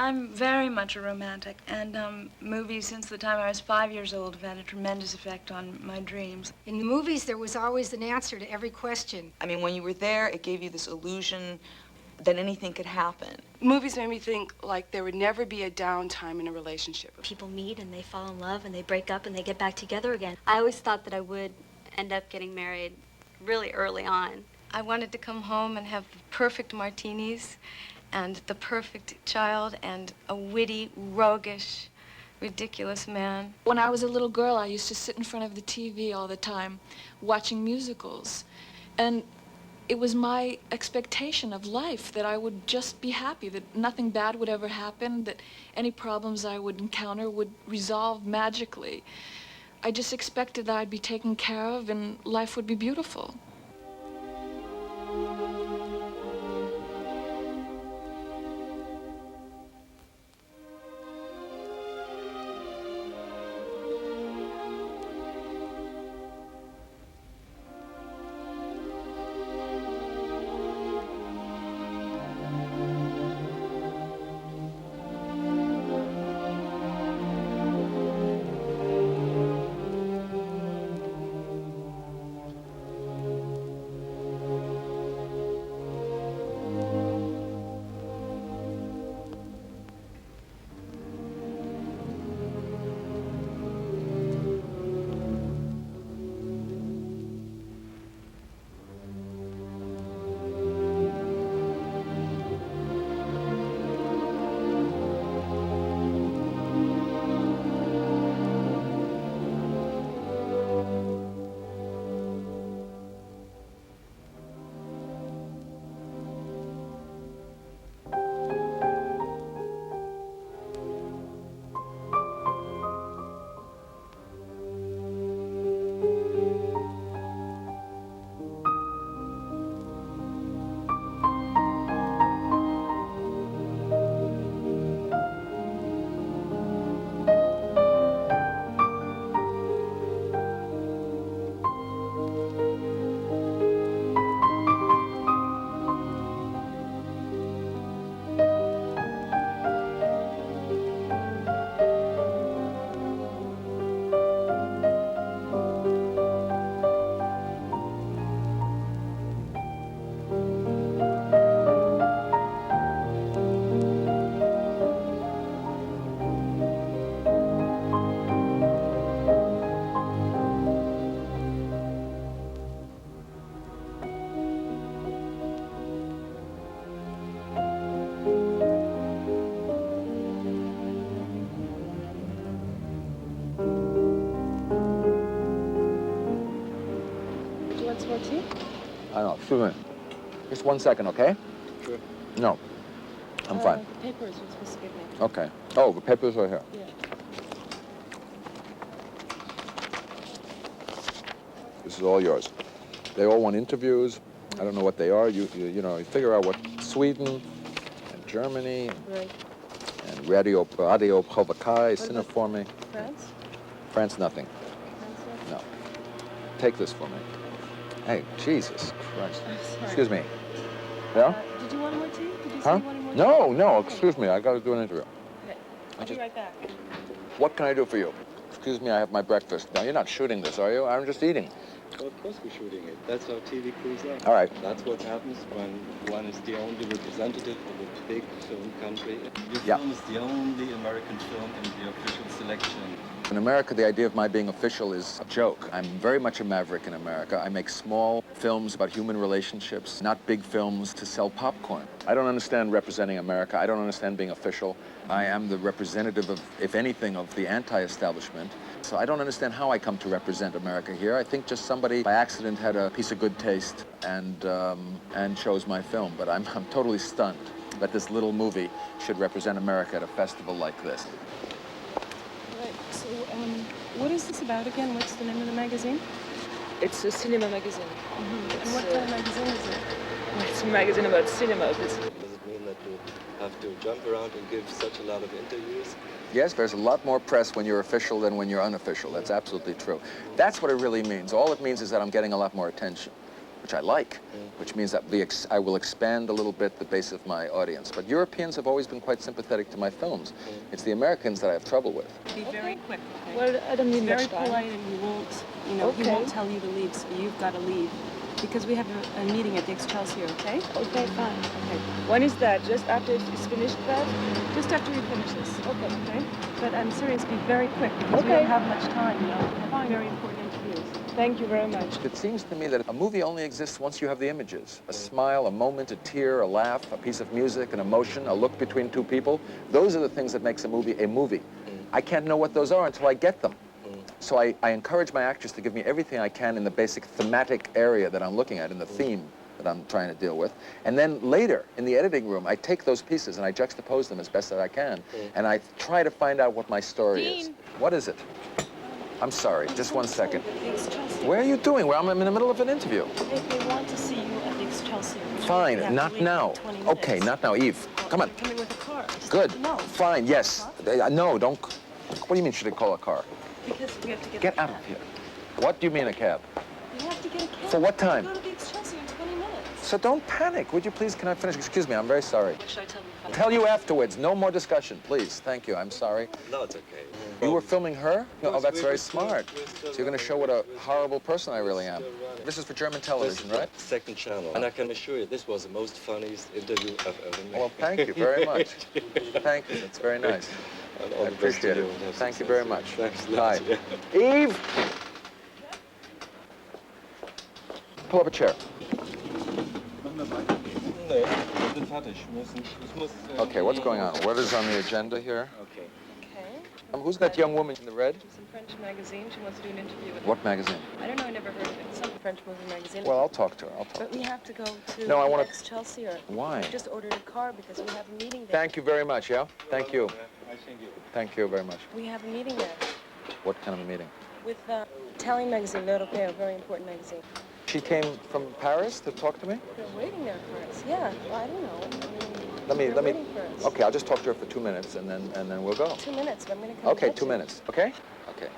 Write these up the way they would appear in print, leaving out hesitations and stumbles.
I'm very much a romantic, and movies since the time I was 5 years old have had a tremendous effect on my dreams. In the movies, there was always an answer to every question. I mean, when you were there, it gave you this illusion that anything could happen. Movies made me think like there would never be a downtime in a relationship. People meet and they fall in love and they break up and they get back together again. I always thought that I would end up getting married really early on. I wanted to come home and have the perfect martinis and the perfect child and a witty, roguish, ridiculous man. When I was a little girl, I used to sit in front of the TV all the time watching musicals. And it was my expectation of life that I would just be happy, that nothing bad would ever happen, that any problems I would encounter would resolve magically. I just expected that I'd be taken care of and life would be beautiful. I know, excuse me. Just 1 second, okay? Sure. No, I'm fine. Papers you're supposed to give me. Okay. Oh, the papers are here. Yeah. This is all yours. They all want interviews. I don't know what they are. You know, you figure out what Sweden and Germany Right. and Radio Provocae, Cineforme. France? France, nothing. France? No. Take this for me. Hey, Jesus Christ. I'm sorry. Excuse me. Yeah? Did you want more tea? Did you Huh? say you wanted more tea? No, no, excuse me. I got to do an interview. Okay. I'll be right back. What can I do for you? Excuse me, I have my breakfast. Now, you're not shooting this, are you? I'm just eating. Well, of course we're shooting it. That's how TV crews are. All right. That's what happens when one is the only representative of a big film country. Your Yeah. film is the only American film in the official selection. In America, the idea of my being official is a joke. I'm very much a maverick in America. I make small films about human relationships, not big films to sell popcorn. I don't understand representing America. I don't understand being official. I am the representative of, if anything, of the anti-establishment. So I don't understand how I come to represent America here. I think just somebody by accident had a piece of good taste and chose my film. But I'm totally stunned that this little movie should represent America at a festival like this. Right. So, what is this about again? What's the name of the magazine? It's a cinema magazine. And what kind of magazine is it? Well, it's a magazine about cinema. Does it mean that you have to jump around and give such a lot of interviews? Yes, there's a lot more press when you're official than when you're unofficial. That's absolutely true. That's what it really means. All it means is that I'm getting a lot more attention. which I like, which means that I will expand a little bit the base of my audience. But Europeans have always been quite sympathetic to my films. It's the Americans that I have trouble with. Be very quick, okay? Well, I don't need Very much time. polite, and he won't, he Okay. won't tell you to leave, so you've got to leave. Because we have a meeting at the Excelsior, okay? Okay, fine. Okay. When is that? Just after it's finished that? Just after you finish this. Okay. Okay? But I'm serious, be very quick, because we Okay. don't have much time, We have Fine. very important interviews. Thank you very much. It seems to me that a movie only exists once you have the images. A smile, a moment, a tear, a laugh, a piece of music, an emotion, a look between two people. Those are the things that makes a movie a movie. I can't know what those are until I get them. So I encourage my actors to give me everything I can in the basic thematic area that I'm looking at, in the theme that I'm trying to deal with. And then later, in the editing room, I take those pieces and I juxtapose them as best as I can. And I try to find out what my story is. What is it? I'm sorry, just 1 second. The Excelsior. Where are you doing? Well, I'm in the middle of an interview. They want to see you at the Excelsior. which we Fine, have to not leave in now. 20 minutes. Okay, not now, Eve. Well, Come on. they're coming with a car. Just Good. No, Fine, yes. No, don't. What do you mean, should I call a car? because we have to get Get the out cab. of here. What do you mean, a cab? You have to get a cab. For what time? Go to the Excelsior in 20 minutes. So don't panic. Would you please, can I finish? Excuse me, I'm very sorry. What should I tell you? Tell you afterwards. No more discussion, please. Thank you. I'm sorry. No, it's okay. You were filming her? Oh, Yes, that's we very were smart. still- we're still So you're going to show what a horrible person I really am. This is for German This television, is the right? second channel. And I can assure you, this was the most funniest interview I've ever made. Well, thank you very much. Thank you. That's very nice. And all I the best to appreciate you it. and have Thank you success. very much. Thanks a Bye. lot. Yeah. Eve! Pull up a chair. Nee, wir sind fertig. Ich muss, Okay, what's going on? What is on the agenda here? Okay. Okay. Who's that young woman in the red? It's a French magazine. She wants to do an interview with What magazine? I don't know. I never heard of it. Some French movie magazine. Well, I'll talk to her. I'll talk But to we her. have to go to No, I wanna- Excelsior. Why? We just ordered a car because we have a meeting there. Thank you very much, yeah? Thank you. I think you. Thank you very much. We have a meeting there What kind of a meeting? with Italian magazine, L'Europeo, a very important magazine. She came from Paris to talk to me? They're waiting there for us. Yeah, well, I don't know. Let me, They're waiting for us. okay, I'll just talk to her for 2 minutes and then we'll go. 2 minutes, but I'm going to come Okay, get 2 you. minutes, okay? Okay.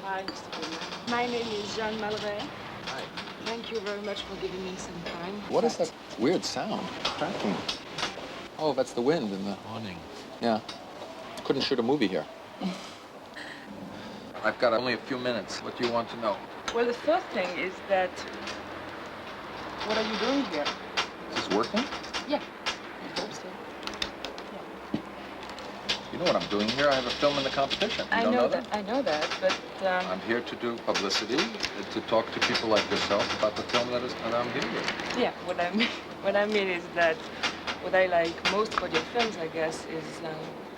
Hi, Mr. Goodman. My name is Jean Malray. Hi. Thank you very much for giving me some time. What is that weird sound? Cracking. Oh, that's the wind in the awning. Yeah. Couldn't shoot a movie here. I've got only a few minutes. What do you want to know? Well, the first thing is that, what are you doing here? Is this working? Yeah, I hope so. You know what I'm doing here? I have a film in the competition. You don't know that? I know that, but I'm here to do publicity, to talk to people like yourself about the film that I'm here with. yeah, what I mean is that what I like most about your films, I guess, is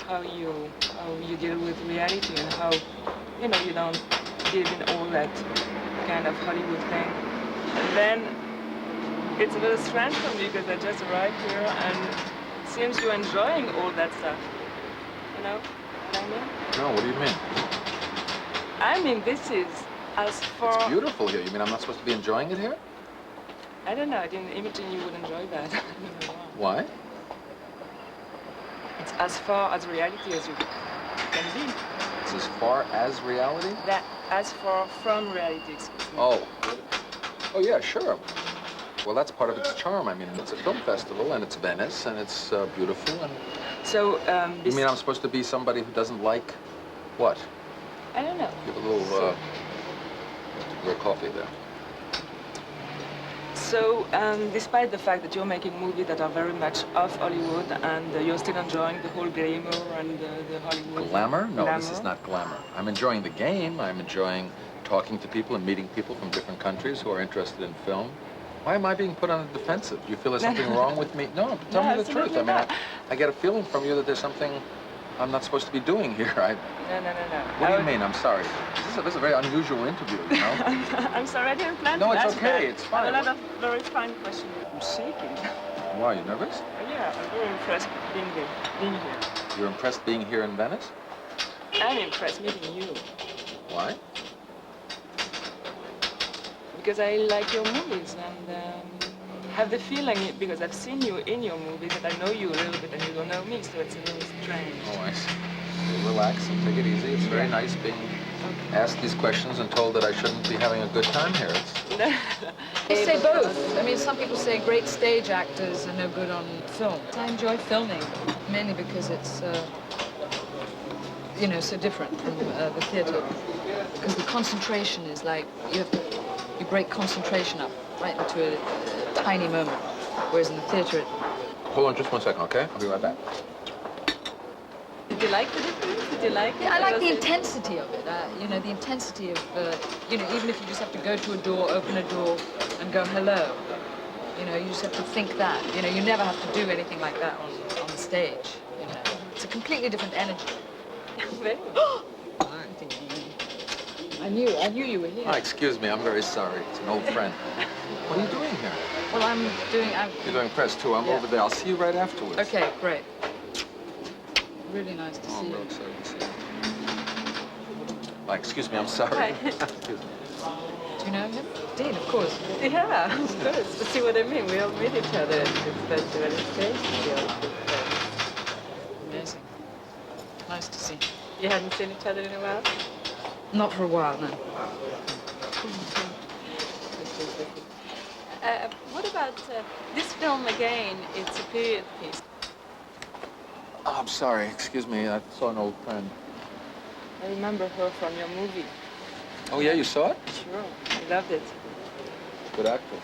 how you deal with reality and how you don't live in all that kind of Hollywood thing. And then it's a little strange for me because I just arrived here and it seems you're enjoying all that stuff. You know what I mean? No, what do you mean? I mean, this is as far... It's beautiful here. You mean I'm not supposed to be enjoying it here? I don't know, I didn't imagine you would enjoy that. I don't know why. Why? It's as far as reality as you can be. It's as far as reality? That as far from reality, excuse me. Oh. Oh, yeah, sure. Well, that's part of its charm. I mean, it's a film festival, and it's Venice, and it's beautiful, and... So, You mean I'm supposed to be somebody who doesn't like what? I don't know. Give a little coffee there. So, despite the fact that you're making movies that are very much off Hollywood and you're still enjoying the whole glamour and the Hollywood... Glamour? No, this glamour. is not glamour. I'm enjoying the game. I'm enjoying talking to people and meeting people from different countries who are interested in film. Why am I being put on the defensive? Do you feel there's something wrong with me? No, tell me the truth. I mean, I get a feeling from you that there's something I'm not supposed to be doing here. No. What do you mean? I'm sorry. This is a very unusual interview, you know? I'm sorry, I didn't plan No, to it's ask okay, that. it's fine. I have a lot of very fine questions. I'm shaking. Why, are you nervous? Yeah, I'm very impressed being here. You're impressed being here in Venice? I'm impressed meeting you. Why? Because I like your movies and have the feeling, because I've seen you in your movies, that I know you a little bit and you don't know me, so it's a little strange. Oh, I see. Relax and take it easy. It's very nice being asked these questions and told that I shouldn't be having a good time here. They say both. I mean, some people say great stage actors are no good on film. I enjoy filming, mainly because it's, you know, so different from the theatre. Because the concentration is like, you break concentration up right into a tiny moment. Whereas in the theatre, Hold on just 1 second, okay? I'll be right back. Did you like the difference? Did you like it? Yeah, I like the intensity of it. You know, the intensity of, you know, even if you just have to go to a door, open a door, and go hello. You know, you just have to think that. You know, you never have to do anything like that on the stage. You know, it's a completely different energy. Very. I knew you were here. Hi, excuse me, I'm very sorry. It's an old friend. What are you doing here? Well, You're doing press too. I'm over there. I'll see you right afterwards. Okay, great. Really nice to see you. I'm excited to see you. Excuse me, I'm sorry. Hi. Excuse me. Do you know him? Dean, of course. Yeah, of course. See what I mean? We all meet each other at this festival in space. Amazing. Nice to see. You hadn't seen each other in a while? Not for a while, no. What about this film again? It's a period piece. Oh, I'm sorry. Excuse me. I saw an old friend. I remember her from your movie. Oh, yeah? You saw it? Sure, I loved it. Good actress.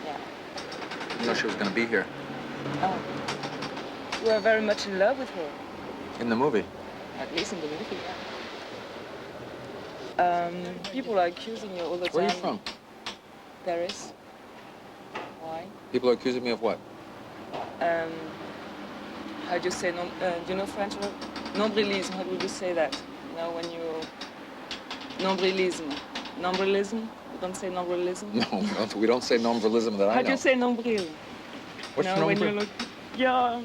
Yeah. I didn't know she was going to be here. Oh. You were very much in love with her. In the movie? At least in the movie, people are accusing you all the time. Where are you from? Paris. Why? People are accusing me of what? How do you say, do you know French word? Nombrilism, how would you say that? You know, when you... Nombrilism. Nombrilism? You don't say nombrilism? No, we don't say nombrilism that I know. How do you say nombril? What's nombril? When you look... Yeah.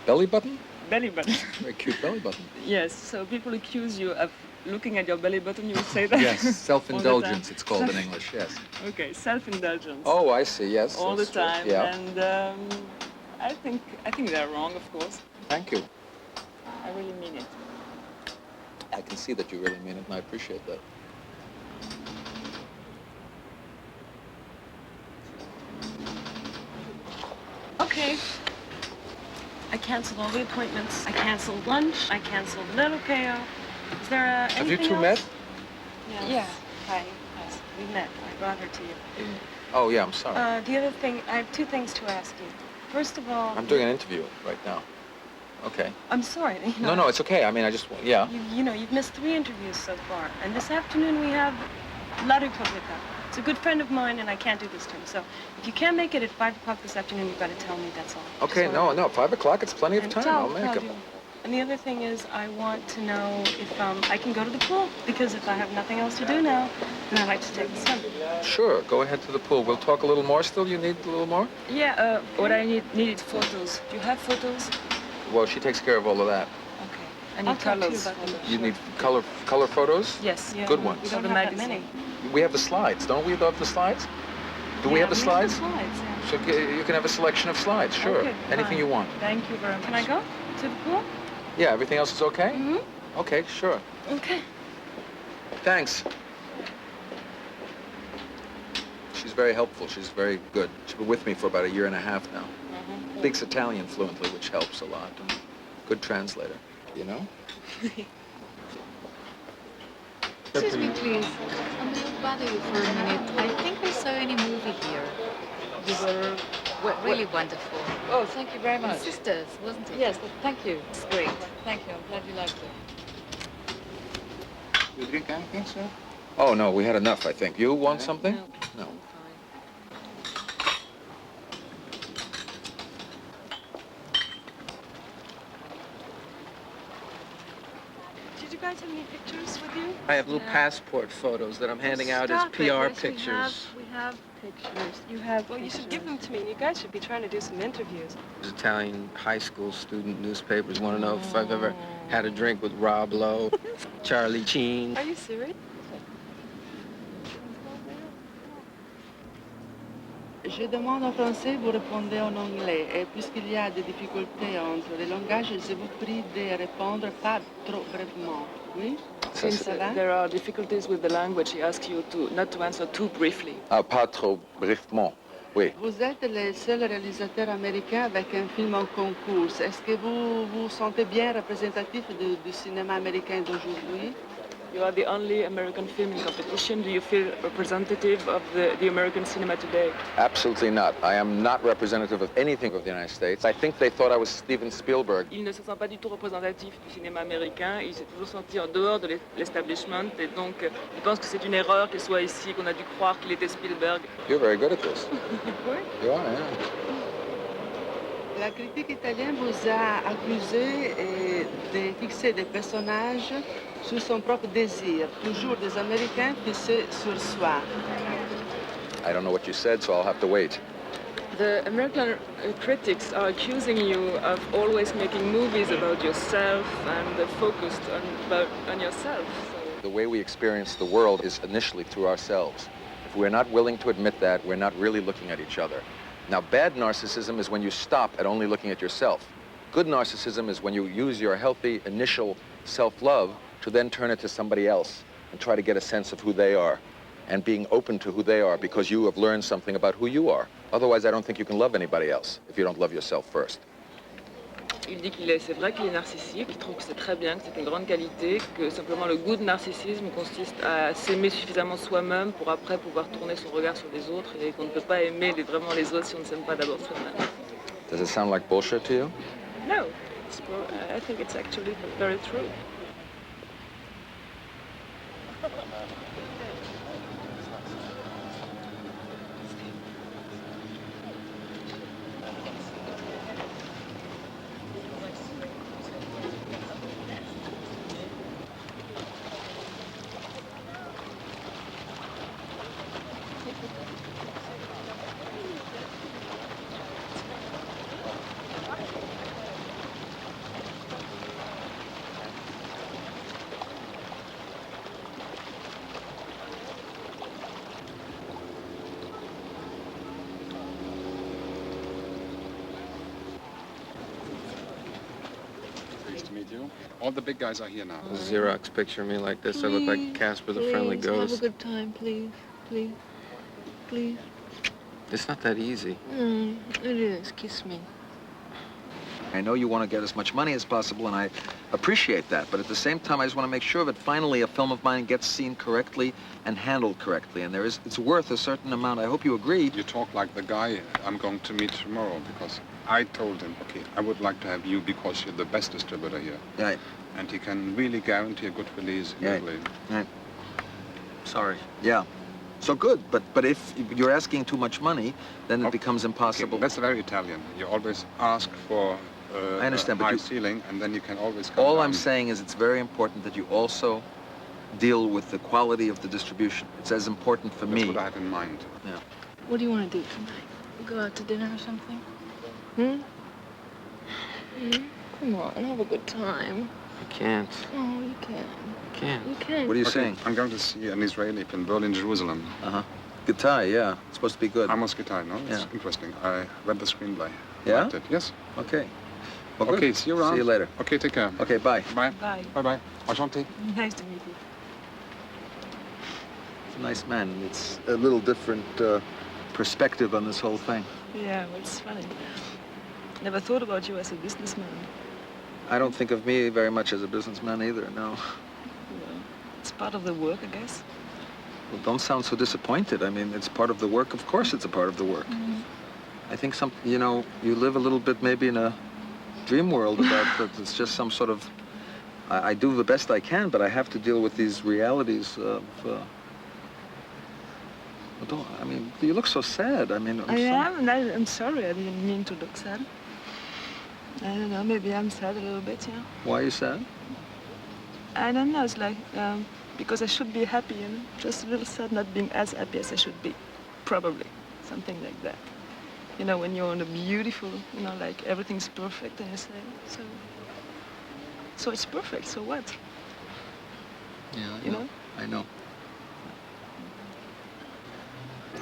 Belly button? Belly button. Very cute belly button. Yes, so people accuse you of looking at your belly button, you would say that? Yes, self-indulgence it's called in English, yes. Okay, self-indulgence. Oh, I see, yes. All the time, true. Yeah. and I think they're wrong, of course. Thank you. I really mean it. I can see that you really mean it, and I appreciate that. Okay. I canceled all the appointments. I canceled lunch. I canceled little payoff. Is there anything Have you two else? met? Yes. Yeah. Hi. Yes, we met. I brought her to you. Oh, yeah, I'm sorry. The other thing, I have two things to ask you. First of all... I'm doing an interview right now. Okay. I'm sorry. You know, No, it's okay. I mean, I just, yeah. You know, you've missed 3 interviews so far. And this afternoon we have La Repubblica. It's a good friend of mine, and I can't do this to him. So if you can't make it at 5 o'clock this afternoon, you've got to tell me, that's all. Okay, no, 5 o'clock, it's plenty of And time. I'll make it. And the other thing is, I want to know if I can go to the pool, because if I have nothing else to do now, then I'd like to take the sun. Sure, go ahead to the pool. We'll talk a little more still. You need a little more? Yeah, what I need photos. Do you have photos? Well, she takes care of all of that. Okay. I need I'll talk to you colors. about them. You need color photos? Yes. Yeah, Good ones. We don't the have that magazine. many. We have the slides, don't we? Have the slides? Do we have the slides? Yeah. So you can have a selection of slides, sure. Okay, Anything fine. you want. Thank you very much. Can I go to the pool? Yeah, everything else is okay? Mm-hmm. Okay, sure. Okay. Thanks. She's very helpful. She's very good. She's been with me for about 1.5 years now. Speaks Italian fluently, which helps a lot. Good translator, you know? Excuse me, please. I'm going to bother you for a minute. I think I saw you in a movie here. You were really wonderful. Oh, thank you very much. Sisters, wasn't it? Yes, thank you. It's great. Thank you. I'm glad you liked it. You drink anything, sir? Oh, no, we had enough, I think. You want something? No. Did you guys have any pictures with you? I have little passport photos that I'm handing out as Stop it. PR Yes, pictures. We have pictures. You have. Well, you should give them to me. You guys should be trying to do some interviews. Italian high school student newspapers want to know if I've ever Had a drink with Rob Lowe, Charlie Sheen. Are you serious? Je demande en français, vous répondez en anglais. Et puisqu'il y a des difficultés entre les langages, je vous prie de répondre pas trop brièvement. Oui? Since Ça va? there are difficulties with the language, he asks you to not to answer too briefly. Ah, pas trop brièvement. Oui. Vous êtes le seul réalisateur américain avec un film en concours. Est-ce que vous vous sentez bien représentatif du cinéma américain d'aujourd'hui? You are the only American film in competition. Do you feel representative of the American cinema today? Absolutely not. I am not representative of anything of the United States. I think they thought I was Steven Spielberg. Il ne se sent pas du tout représentatif du cinéma américain. Il s'est toujours senti en dehors de l'establishment et donc il pense que c'est une erreur qu'il soit ici, qu'on a dû croire qu'il était Spielberg. You're very good at this. Oui. You are, yeah. La critique italienne vous a accusé de fixer des personnages sur son propre désir, toujours des Américains fixés sur soi. I don't know what you said, so I'll have to wait. The American critics are accusing you of always making movies about yourself and focused on yourself. The way we experience the world is initially through ourselves. If we're not willing to admit that, we're not really looking at each other. Now, bad narcissism is when you stop at only looking at yourself. Good narcissism is when you use your healthy initial self-love to then turn it to somebody else and try to get a sense of who they are and being open to who they are because you have learned something about who you are. Otherwise, I don't think you can love anybody else if you don't love yourself first. Il dit c'est vrai qu'il est narcissique, il trouve que c'est très bien, que c'est une grande qualité, que simplement le goût de narcissisme consiste à s'aimer suffisamment soi-même pour après pouvoir tourner son regard sur les autres et qu'on ne peut pas aimer vraiment les autres si on ne s'aime pas d'abord soi-même. Does it sound like bullshit to you? No, I think it's actually very true. All the big guys are here now. Xerox picture me like this. I look like Casper the Friendly Ghost. Have a good time, please, please, please. It's not that easy. It is. Kiss me. I know you want to get as much money as possible, and I appreciate that. But at the same time, I just want to make sure that finally a film of mine gets seen correctly and handled correctly. And it's worth a certain amount. I hope you agree. You talk like the guy I'm going to meet tomorrow, because I told him, okay, I would like to have you because you're the best distributor here. Right. And he can really guarantee a good release immediately. Right. Sorry. Yeah. So good, but if you're asking too much money, then it becomes impossible. Okay, that's very Italian. You always ask for I understand, a but high ceiling, and then you can always come all down. I'm saying is it's very important that you also deal with the quality of the distribution. It's as important for me. That's what I have in mind. Yeah. What do you want to do tonight? Go out to dinner or something? Come on, have a good time. I can't. Oh, you can. I can't. You can. What are you saying? I'm going to see an Israeli film, Berlin, Jerusalem. Uh-huh. Guitar, yeah. It's supposed to be good. Amos Guitar, no? It's Yeah. interesting. I read the screenplay. Yeah? Liked it. Yes. Okay. Well, good. Okay, see you around. See you later. Okay, take care. Okay, bye. Bye. Bye. Bye-bye. Enchanté. Nice to meet you. He's a nice man. It's a little different perspective on this whole thing. Yeah, well, it's funny. Never thought about you as a businessman. I don't think of me very much as a businessman either, no. Well, it's part of the work, I guess. Well, don't sound so disappointed. I mean, it's part of the work. Of course it's a part of the work. I think you live a little bit maybe in a dream world about that. It's just some sort of, I do the best I can, but I have to deal with these realities of, I mean, you look so sad. I mean, I'm sorry, I didn't mean to look sad. I don't know, maybe I'm sad a little bit, yeah. Why are you sad? I don't know, it's like, because I should be happy, just a little sad not being as happy as I should be. Probably, something like that. You know, when you're on a beautiful, like everything's perfect and you say, so, So it's perfect, so what? Yeah, You know? I know.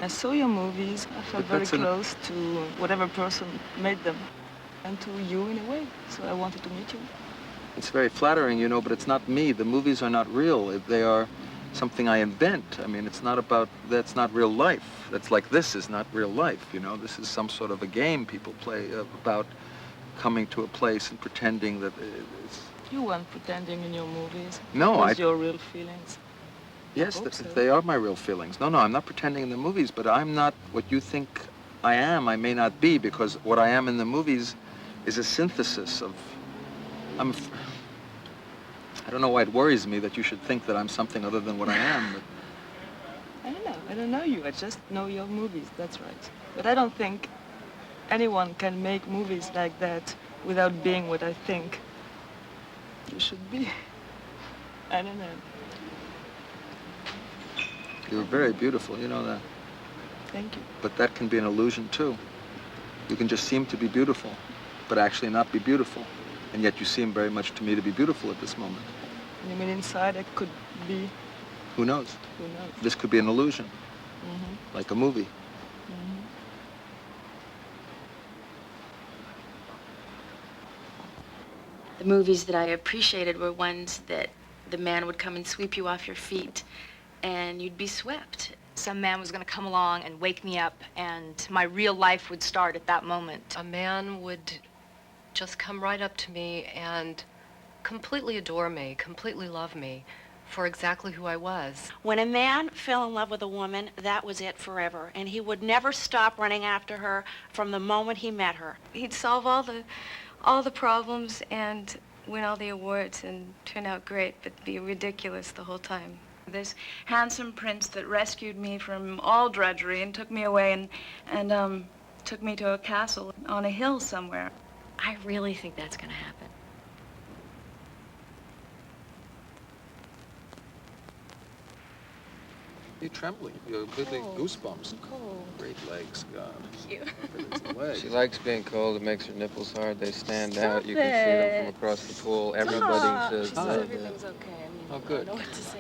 I saw your movies. I felt But very that's close to whatever person made them, and to you in a way. So I wanted to meet you. It's very flattering, you know, but it's not me. The movies are not real. They are something I invent. I mean, it's not about, that's not real life. That's like this is not real life, you know. This is some sort of a game people play about coming to a place and pretending that it's... You weren't pretending in your movies. No, It was your real feelings. Yes, hope so. they are my real feelings. No, I'm not pretending in the movies, but I'm not what you think I am. I may not be, because what I am in the movies is a synthesis of... I don't know why it worries me that you should think that I'm something other than what I am. But... I don't know. I don't know you. I just know your movies. That's right. But I don't think anyone can make movies like that without being what I think you should be. I don't know. You're very beautiful, you know that. Thank you. But that can be an illusion, too. You can just seem to be beautiful, but actually not be beautiful. And yet you seem very much to me to be beautiful at this moment. You mean inside I could be... Who knows? Who knows? This could be an illusion, like a movie. The movies that I appreciated were ones that the man would come and sweep you off your feet, and you'd be swept. Some man was going to come along and wake me up, and my real life would start at that moment. A man would just come right up to me and completely adore me, completely love me for exactly who I was. When a man fell in love with a woman, that was it forever, and he would never stop running after her from the moment he met her. He'd solve all the problems and win all the awards and turn out great, but be ridiculous the whole time. This handsome prince that rescued me from all drudgery and took me away and took me to a castle on a hill somewhere. I really think that's going to happen. You're trembling. You're getting goosebumps. Cold. Great legs, God. Cute. She likes being cold. It makes her nipples hard. They stand Stop out. You can see them it. from across the pool. Everybody says She said that. everything's okay. I mean, Oh, I good. don't know what to say.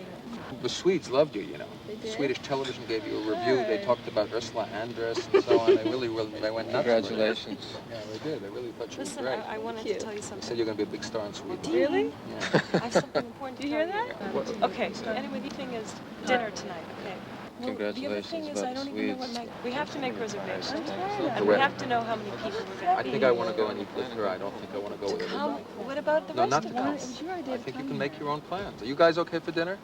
The Swedes loved you, you know. They did? Swedish television gave you a review. They talked about Ursula Andress and so on. They really went nuts. Congratulations. Yeah, they did. They really thought you Listen, were great. I wanted to tell you They something. said you're going to be a big star in Sweden. Really? Yeah. I have something important to Do you tell hear you. that? Okay, anyway, the thing is dinner tonight, okay? Well, the other Congratulations thing is, about I don't the even know what Swedes. we have to make reservations. The And we wedding. have to know how many people we're going I to be. think I want to go and eat with her. I don't think I want to go with her. Come, what about the No, rest not of to come. us? It was your idea I think you can make your own plans. Are you guys okay for dinner?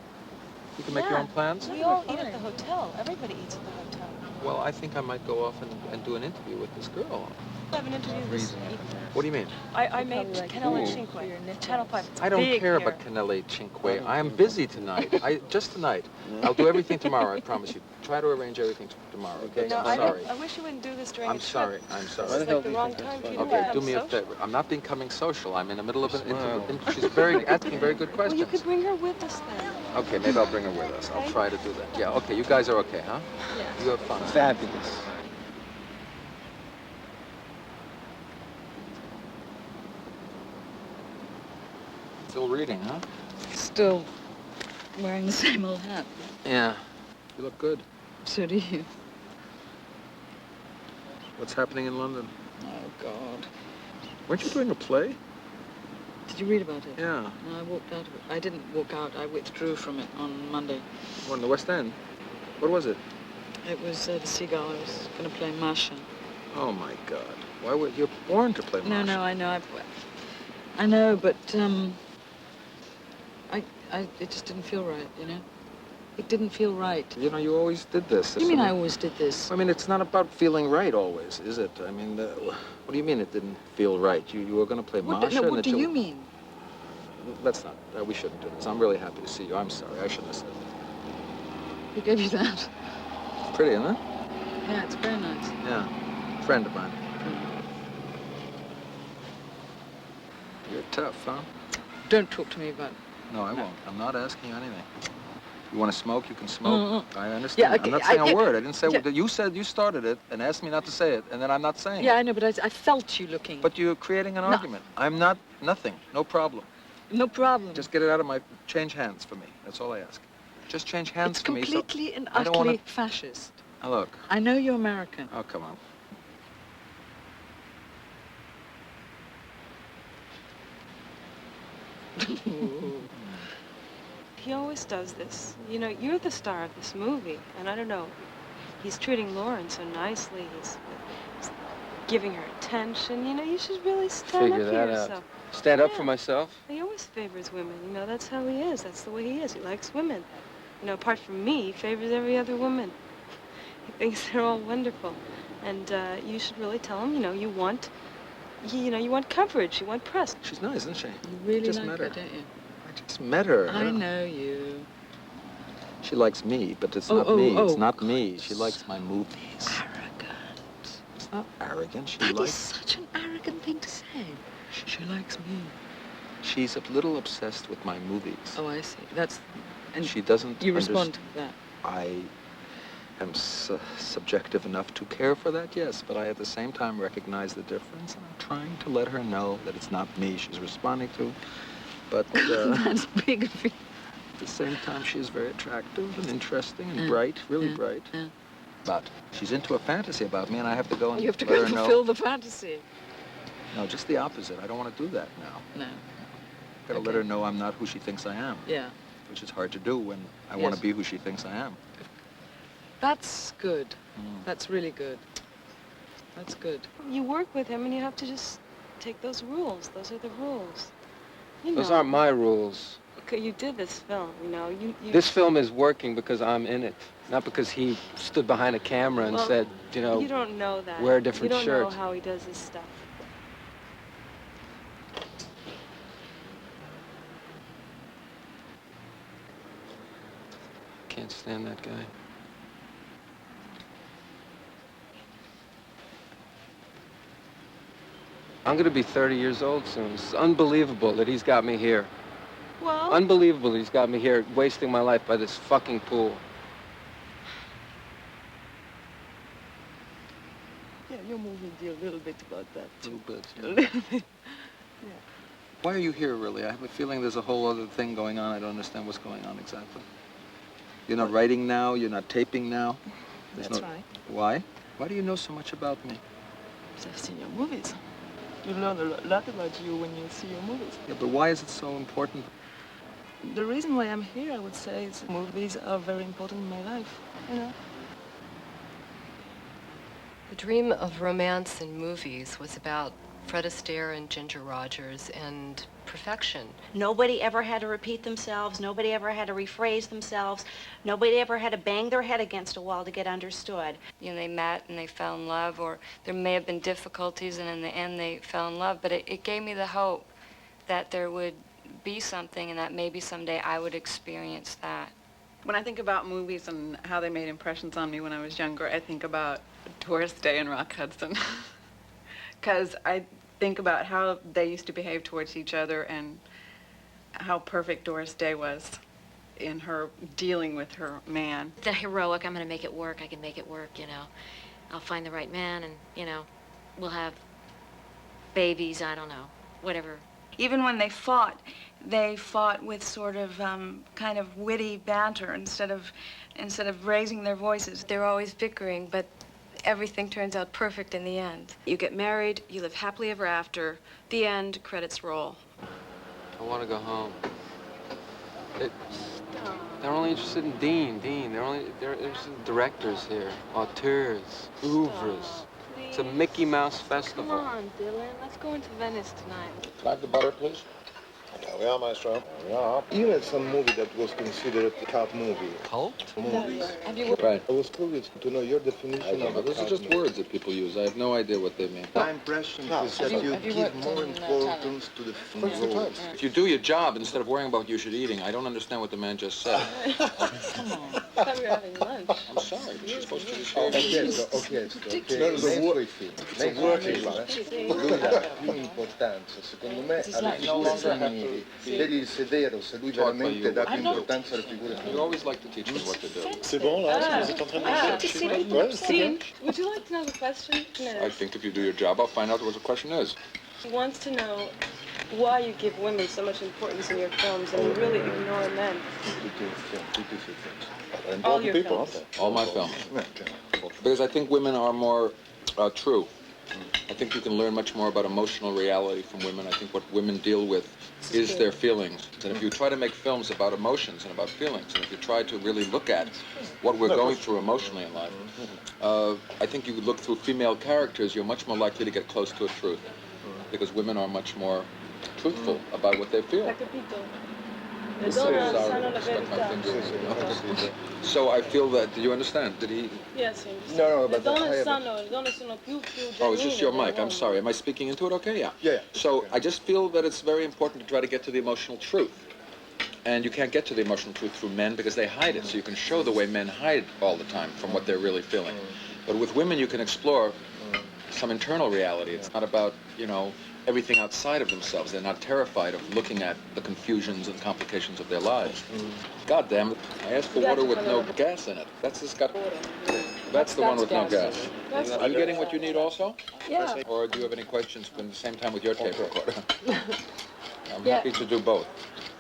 You can make your own plans? We all eat at the hotel. Everybody eats at the hotel. Well, I think I might go off and do an interview with this girl. I have an interview this evening. What do you mean? I made Canale Ooh. Cinque, Channel 5. It's I don't big care here. about Canale Cinque. I am busy tonight. Just tonight. I'll do everything tomorrow, I promise you. Try to arrange everything tomorrow, okay? No, I'm sorry. I wish you wouldn't do this during I'm a trip. sorry. I'm sorry. This is like the wrong time for you to Okay, become do me a social. favor. I'm not becoming social. I'm in the middle of an interview. She's asking very good Well, you questions. could bring her with us then. Okay, maybe I'll bring her with us. I'll try to do that. Yeah, okay, you guys are okay, huh? Yeah. You have fun. Fabulous. Still reading, huh? Still wearing the same old hat. Yeah. You look good. So do you. What's happening in London? Oh, God. Weren't you doing a play? Did you read about it? Yeah. No, I walked out of it. I didn't walk out. I withdrew from it on Monday. What, in the West End? What was it? It was the Seagull. I was going to play Masha. Oh, my God. Why were you born to play No, Masha? no, I know. I know, but it just didn't feel right, you know? It didn't feel right. You know, you always did this. What do you mean I always did this? I mean, it's not about feeling right always, is it? I mean, what do you mean it didn't feel right? You were going to play Masha? No, and what it do you mean? Let's not. We shouldn't do this. I'm really happy to see you. I'm sorry. I shouldn't have said that. Who gave you that? Pretty, isn't it? Yeah, it's very nice. Yeah. Friend of mine. You're tough, huh? Don't talk to me about... No, I won't. I'm not asking you anything. You want to smoke, you can smoke. I understand. Yeah, okay, I'm not saying a yeah, word. I didn't say... yeah. You said you started it and asked me not to say it, and then I'm not saying Yeah, it. I know, but I felt you looking. But you're creating an argument. I'm not... Nothing. No problem. No problem. Just get it out of my... Change hands for me. That's all I ask. Just change hands It's for me. completely and I don't utterly wanna... fascist. Now look. I know you're American. Oh, come on. He always does this. You know, you're the star of this movie, and I don't know, he's treating Lauren so nicely. He's giving her attention. You know, you should really stand Figure up that for out. yourself. Stand up for myself? He always favors women. You know, that's how he is. That's the way he is. He likes women. You know, apart from me, he favors every other woman. He thinks they're all wonderful. And you should really tell him, you want coverage. You want press. She's nice, isn't she? You really just like met her, her. don't you? I just met her. I know you. She likes me, but it's not me. It's not me. She likes my movies. Arrogant. It's not arrogant. She That is likes... such an arrogant thing to say. She likes me. She's a little obsessed with my movies. Oh, I see. That's... And she doesn't you respond to that? I am subjective enough to care for that, yes, but I at the same time recognize the difference, and I'm trying to let her know that it's not me she's responding to, but... That's big of you. At the same time, she is very attractive and interesting and bright, really bright. But she's into a fantasy about me, and I have to go and You have to let go her know. fulfill the fantasy. No, just the opposite. I don't want to do that now. No. Gotta let her know I'm not who she thinks I am. Yeah. Which is hard to do when I want to be who she thinks I am. That's good. That's really good. That's good. You work with him, and you have to just take those rules. Those are the rules. You Those know. aren't my rules. Okay, you did this film, you know. You This film is working because I'm in it, not because he stood behind a camera and said, you don't know that. wear a different shirt. You shirt. don't know how he does his stuff. Can't stand that guy. I'm gonna be 30 years old soon. It's unbelievable that he's got me here. Well... Unbelievable that he's got me here wasting my life by this fucking pool. Yeah, your movie did a little bit about that. A little bit. A little bit. Yeah. Why are you here, really? I have a feeling there's a whole other thing going on. I don't understand what's going on exactly. You're not writing now? You're not taping now? That's right. Why? Why do you know so much about me? I've seen your movies. You learn a lot about you when you see your movies. Yeah, but why is it so important? The reason why I'm here, I would say, is movies are very important in my life, you know. The dream of romance in movies was about Fred Astaire and Ginger Rogers and perfection. Nobody ever had to repeat themselves. Nobody ever had to rephrase themselves. Nobody ever had to bang their head against a wall to get understood. You know, they met and they fell in love, or there may have been difficulties, and in the end they fell in love. But it gave me the hope that there would be something, and that maybe someday I would experience that. When I think about movies and how they made impressions on me when I was younger, I think about Doris Day and Rock Hudson. Because I think about how they used to behave towards each other and how perfect Doris Day was in her dealing with her man. The heroic, I'm going to make it work, I can make it work, you know. I'll find the right man and, you know, we'll have babies, I don't know, whatever. Even when they fought with sort of kind of witty banter instead of raising their voices. They're always bickering, but everything turns out perfect in the end. You get married, you live happily ever after. The end, credits roll. I want to go home. They're only interested in Dean. They're interested in directors here, auteurs, oeuvres. It's a Mickey Mouse festival. Come on, Dylan. Let's go into Venice tonight. Like the butter, please. There we are, Maestro. There we are. You had some movie that was considered a cult movie. Cult? Movies. Have you... Right. I was curious to know your definition of a Those are just words that people use. I have no idea what they mean. My impression is that you give more importance to the roles. If you do your job instead of worrying about what you should eating, I don't understand what the man just said. Come on. I thought we were having lunch. I'm sorry, but you're supposed to just Ok, It's a working lunch. Lui dà più importanza, secondo me, alle figure femminili. Vedi se è vero, se lui veramente dà più importanza alle figure femminili. You always like to teach me what to do. C'est bon, là? Vous êtes en train de le faire? Would you like to know the question? No. I think if you do your job, I'll find out what the question is. He wants to know why you give women so much importance in your films and you really ignore men. All your films. All my films. Because I think women are more true. I think you can learn much more about emotional reality from women. I think what women deal with is their feelings. And if you try to make films about emotions and about feelings, and if you try to really look at what we're going through emotionally in life, I think you would look through female characters, you're much more likely to get close to a truth. Because women are much more truthful about what they feel. So I feel that, do you understand? Did he? Yes, No, le but donne sono più Oh, is this your genuine mic? I'm dell'uomo. sorry. Am I speaking into it okay? Yeah. Yeah. So I just feel that it's very important to try to get to the emotional truth. And you can't get to the emotional truth through men because they hide it. So you can show the way men hide all the time from what they're really feeling. But with women, you can explore some internal reality. It's not about, everything outside of themselves. They're not terrified of looking at the confusions and complications of their lives. God damn it. I asked for water with no gas in it. That's the one with no gas. Are you getting what you need also? Yeah. Or do you have any questions at the same time with your tape recorder? I'm Yeah. happy to do both.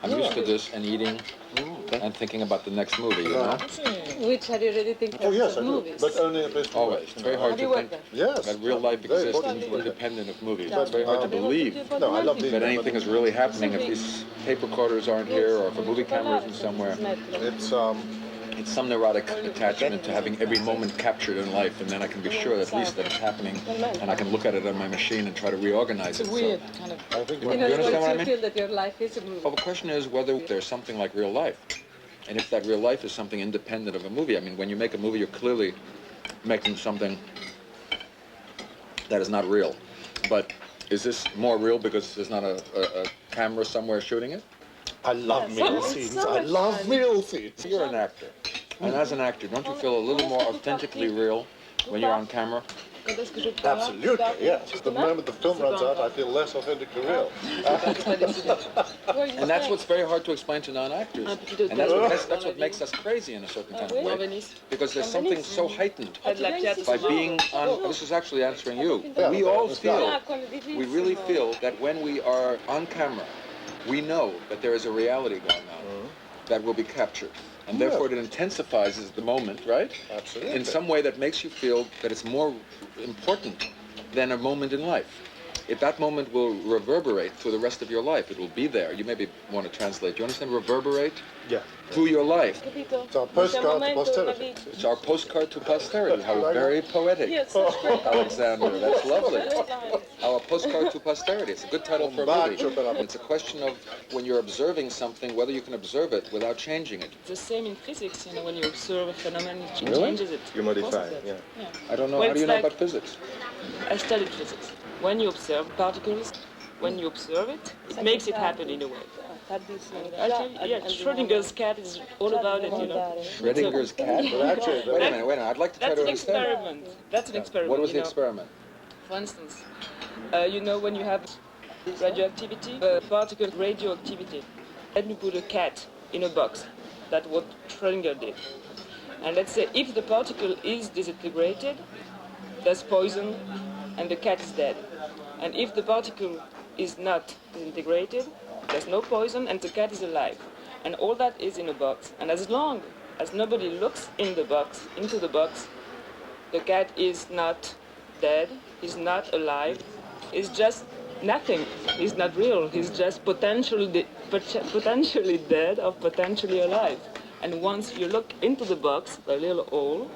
I'm used to this and eating and thinking about the next movie, Which had you already think of movies? But only a bit. Always. It's very hard to think that real life exists independent of movies. It's very hard to believe that anything is really happening if these tape recorders aren't here or if a movie camera isn't somewhere. It's some neurotic attachment to having every moment captured in life, and then I can be sure at least that it's happening, and I can look at it on my machine and try to reorganize it. It's weird, kind of. You understand what I mean? feel that your life is a movie. Well, the question is whether there's something like real life, and if that real life is something independent of a movie. I mean, when you make a movie, you're clearly making something that is not real. But is this more real because there's not a camera somewhere shooting it? I love meal scenes. I love meal scenes. You're an actor. And as an actor, don't you feel a little more authentically real when you're on camera? Absolutely, yes. The moment the film runs out, I feel less authentically real. And that's what's very hard to explain to non-actors. And that's what makes us crazy in a certain kind of way. Because there's something so heightened by being on... This is actually answering you. We all feel, we really feel that when we are on camera, we know that there is a reality going on that will be captured. And therefore it intensifies the moment, right? Absolutely. In some way that makes you feel that it's more important than a moment in life. If that moment will reverberate through the rest of your life, it will be there. You maybe want to translate. Do you understand reverberate? Yeah. Through your life. It's our postcard to posterity. It's our postcard to posterity. How very poetic. Yes, that's great. Alexander, that's lovely. Our postcard to posterity. It's a good title for a movie. It's a question of when you're observing something, whether you can observe it without changing it. The same in physics, when you observe a phenomenon, it Really? changes it. You modify it, yeah. I don't know. Well, How do you it's know like- about physics? I studied physics. When you observe particles, when you observe it, it makes it happen in a way. I'll tell you, yeah, Schrodinger's cat is all about it, Schrodinger's cat? Wait a minute. I'd like to try That's to an understand. experiment. That's an experiment. What was the experiment? For instance, when you have radioactivity, particle radioactivity, and you put a cat in a box. That's what Schrödinger did. And let's say if the particle is disintegrated, there's poison and the cat is dead. And if the particle is not disintegrated, there's no poison and the cat is alive. And all that is in a box. And as long as nobody looks into the box, the cat is not dead, is not alive, is just nothing. He's not real. He's just potentially dead or potentially alive. And once you look into the box, a little hole,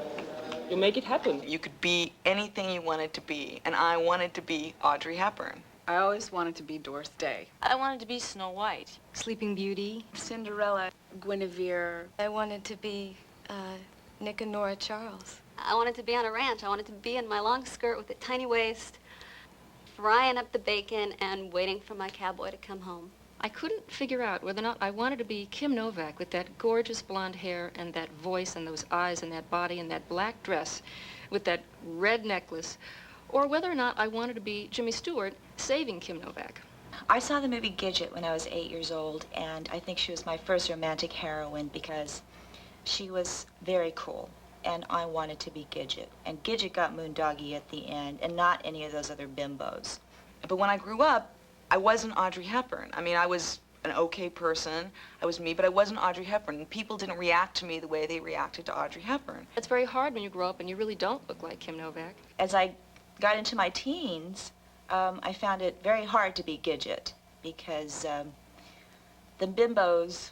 you make it happen. You could be anything you wanted to be, and I wanted to be Audrey Hepburn. I always wanted to be Doris Day. I wanted to be Snow White, Sleeping Beauty, Cinderella, Guinevere. I wanted to be Nick and Nora Charles. I wanted to be on a ranch. I wanted to be in my long skirt with a tiny waist, frying up the bacon and waiting for my cowboy to come home. I couldn't figure out whether or not I wanted to be Kim Novak with that gorgeous blonde hair and that voice and those eyes and that body and that black dress with that red necklace, or whether or not I wanted to be Jimmy Stewart saving Kim Novak. I saw the movie Gidget when I was 8 years old, and I think she was my first romantic heroine because she was very cool, and I wanted to be Gidget. And Gidget got Moondoggie at the end, and not any of those other bimbos. But when I grew up, I wasn't Audrey Hepburn. I mean, I was an okay person. I was me, but I wasn't Audrey Hepburn. People didn't react to me the way they reacted to Audrey Hepburn. It's very hard when you grow up and you really don't look like Kim Novak. As I got into my teens, I found it very hard to be Gidget because the bimbos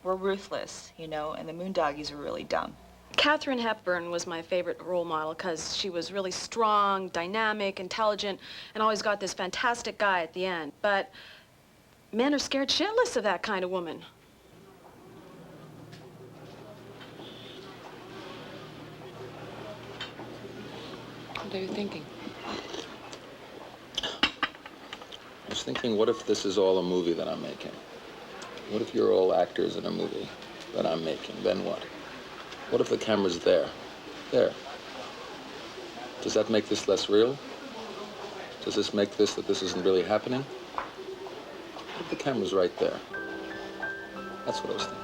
were ruthless, you know, and the moondoggies were really dumb. Katharine Hepburn was my favorite role model because she was really strong, dynamic, intelligent, and always got this fantastic guy at the end. But men are scared shitless of that kind of woman. What are you thinking? I was thinking, what if this is all a movie that I'm making? What if you're all actors in a movie that I'm making? Then what? What if the camera's there? There. Does that make this less real? Does this make this that this isn't really happening? What if the camera's right there? That's what I was thinking.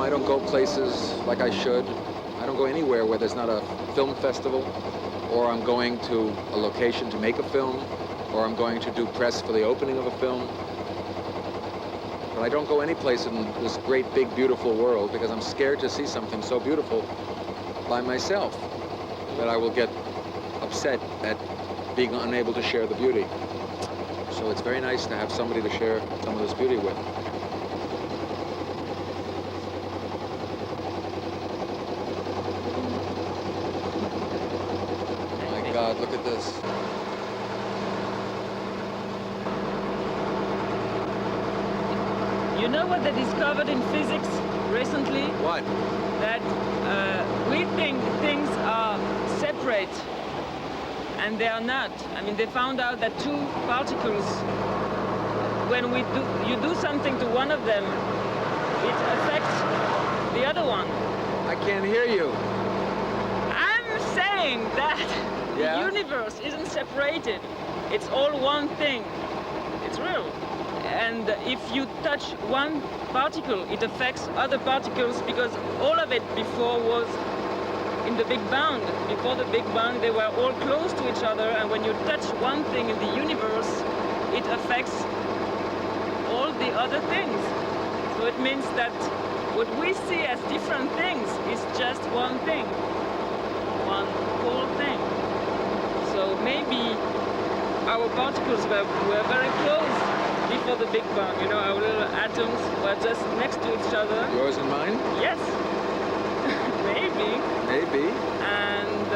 I don't go places like I should. I don't go anywhere where there's not a film festival, or I'm going to a location to make a film, or I'm going to do press for the opening of a film. But I don't go any place in this great, big, beautiful world because I'm scared to see something so beautiful by myself that I will get upset at being unable to share the beauty. So it's very nice to have somebody to share some of this beauty with. God, look at this. You know what they discovered in physics recently? What? That we think things are separate, and they are not. I mean, they found out that two particles, when you do something to one of them, it affects the other one. I can't hear you. I'm saying that the universe isn't separated. It's all one thing. It's real. And if you touch one particle, it affects other particles because all of it before was in the Big Bang. Before the Big Bang, they were all close to each other, and when you touch one thing in the universe, it affects all the other things. So it means that what we see as different things is just one thing, one whole thing. So maybe our particles were very close before the Big Bang. You know, our little atoms were just next to each other. Yours and mine? Yes. Maybe. Maybe. And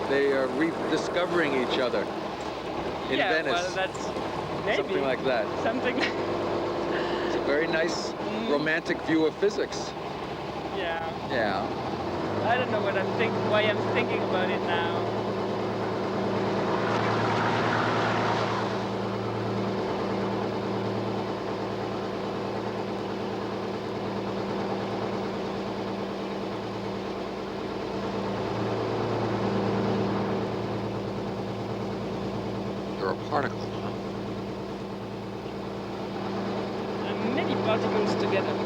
they are rediscovering each other in Venice. Well, Maybe. Something like that. Something. It's a very nice romantic view of physics. Yeah. Yeah. I don't know why I'm thinking about it now. You're a particle. And many particles together.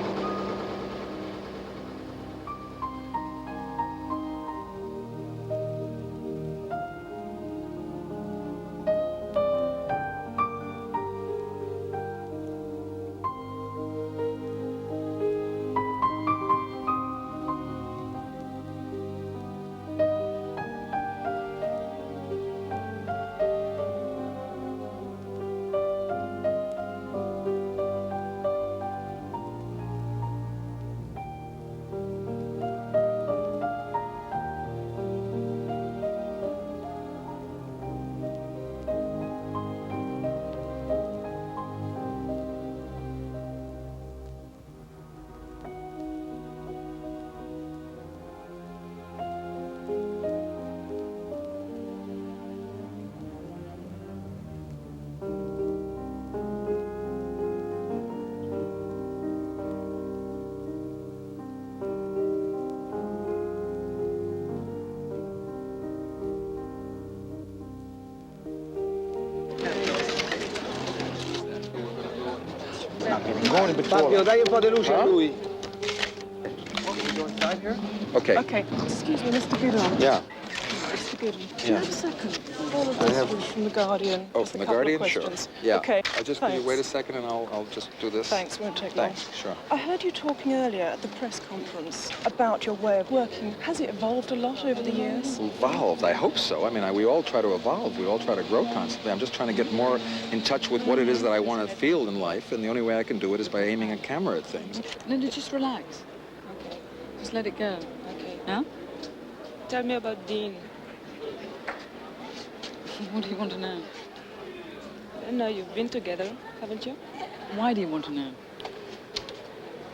Fabio, dai un po' di luce a lui. Okay. Okay, excuse me, Mr. Goodall. Yeah. Mr. Goodall, do you Yeah. have a second? All of I this have- was from The Guardian. Oh, Just from a The couple of Guardian? Sure. questions. Yeah. Okay, I'll just, will you wait a second and I'll just do this? Thanks, won't take long. Thanks, sure. I heard you talking earlier at the press conference about your way of working. Has it evolved a lot over the years? Evolved, I hope so. I mean, we all try to evolve. We all try to grow constantly. I'm just trying to get more in touch with what it is that I want to feel in life, and the only way I can do it is by aiming a camera at things. Linda, just relax. Okay. Just let it go. Okay. Yeah? Tell me about Dean. What do you want to know? I don't know, you've been together, haven't you? Why do you want to know?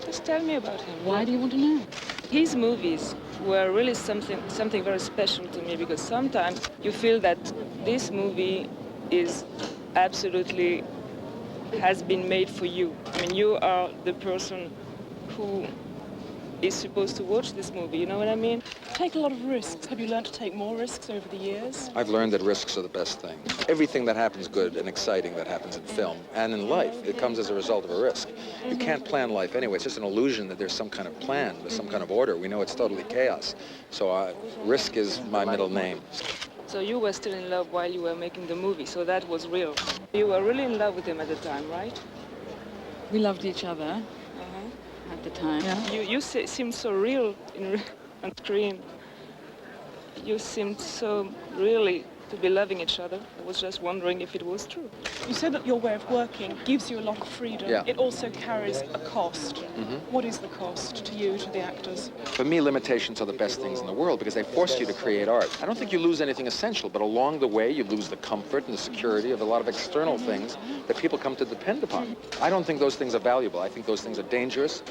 Just tell me about him. Why do you want to know? His movies were really something very special to me, because sometimes you feel that this movie is absolutely has been made for you. I mean, you are the person who is supposed to watch this movie, you know what I mean? Take a lot of risks. Have you learned to take more risks over the years? I've learned that risks are the best thing. Everything that happens good and exciting that happens in film and in life, it comes as a result of a risk. You can't plan life anyway. It's just an illusion that there's some kind of plan, there's some kind of order. We know it's totally chaos. So risk is my middle name. So you were still in love while you were making the movie, so that was real. You were really in love with him at the time, right? We loved each other at the time. Yeah. You seemed so real on screen. You seemed so really to be loving each other. I was just wondering if it was true. You said that your way of working gives you a lot of freedom. Yeah. It also carries a cost. Mm-hmm. What is the cost to you, to the actors? For me, limitations are the best things in the world because they force you to create art. I don't think you lose anything essential, but along the way you lose the comfort and the security of a lot of external things that people come to depend upon. I don't think those things are valuable. I think those things are dangerous.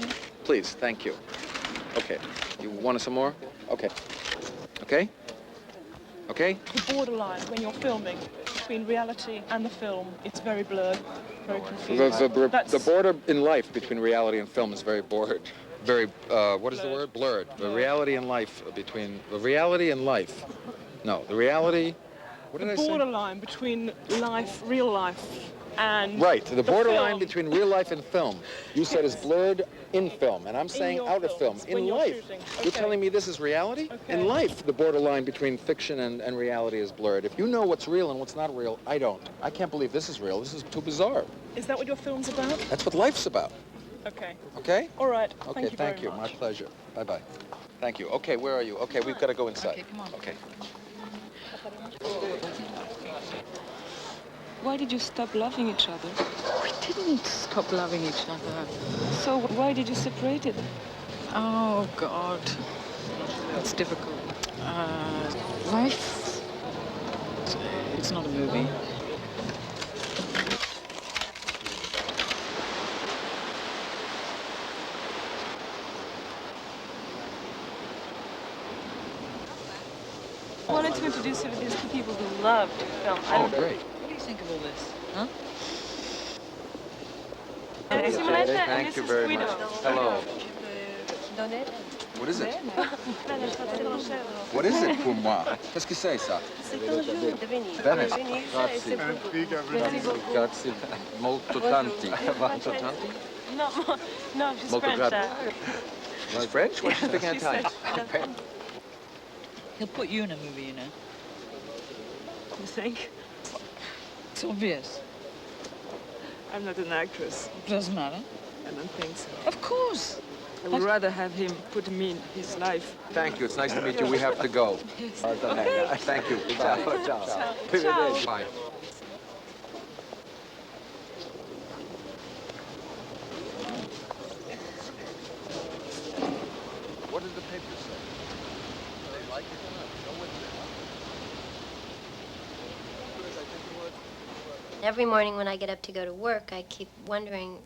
Please, thank you. Okay. You want some more? Okay. Okay? Okay? The borderline when you're filming between reality and the film, it's very blurred, very confused. The border in life between reality and film is very blurred. Very, what is the word? Blurred. The reality and life between, the reality and life. No, the reality, what did I say? The borderline between life, real life, and right, the borderline film. between real life and film. You said is blurred in film, and I'm saying out of film. In life, you're telling me this is reality? Okay. In life, the borderline between fiction and reality is blurred. If you know what's real and what's not real, I don't. I can't believe this is real. This is too bizarre. Is that what your film's about? That's what life's about. Okay. Okay? All right. Okay, thank you. My pleasure. Bye-bye. Thank you. Okay, where are you? Okay, we've got to go inside. Okay, come on. Okay. Why did you stop loving each other? We didn't stop loving each other. So why did you separate it? Oh, God. It's difficult. Life, it's not a movie. wanted to introduce you to these two people who loved film. Oh, great. What do you think of all this? Huh? Simonetta, and Thank this you is very Guido. much. Hello. What is it? What is it pour moi? Qu'est-ce que c'est ça? C'est un jeu de Venise. Venice. Venise, Grazie. Merci beaucoup. Grazie. Molto tanti. Molto tanti? No, no, she's Molto French. grazie. She's French? What's she speaking She said Italian? He'll put you in a movie, you know. You think? It's obvious. I'm not an actress. Doesn't matter. I don't think so. Of course. I would rather have him put me in his life. Thank you. It's nice to meet you. We have to go. Okay. Thank you. Ciao. Ciao. Ciao. Bye. What did the paper say? Do they like it or not? No one did. Every morning when I get up to go to work, I keep wondering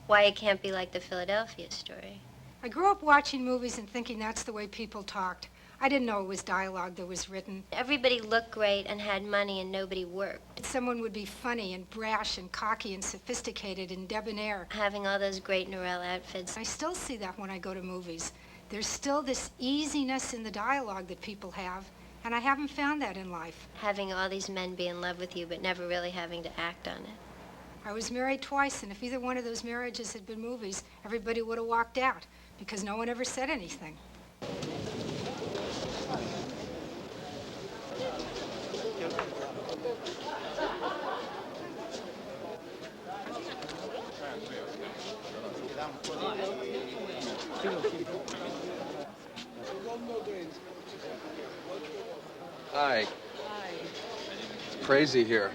why it can't be like the Philadelphia story. I grew up watching movies and thinking that's the way people talked. I didn't know it was dialogue that was written. Everybody looked great and had money and nobody worked. Someone would be funny and brash and cocky and sophisticated and debonair. Having all those great Norel outfits. I still see that when I go to movies. There's still this easiness in the dialogue that people have, and I haven't found that in life. Having all these men be in love with you but never really having to act on it. I was married twice, and if either one of those marriages had been movies, everybody would have walked out because no one ever said anything. Hi. It's crazy here.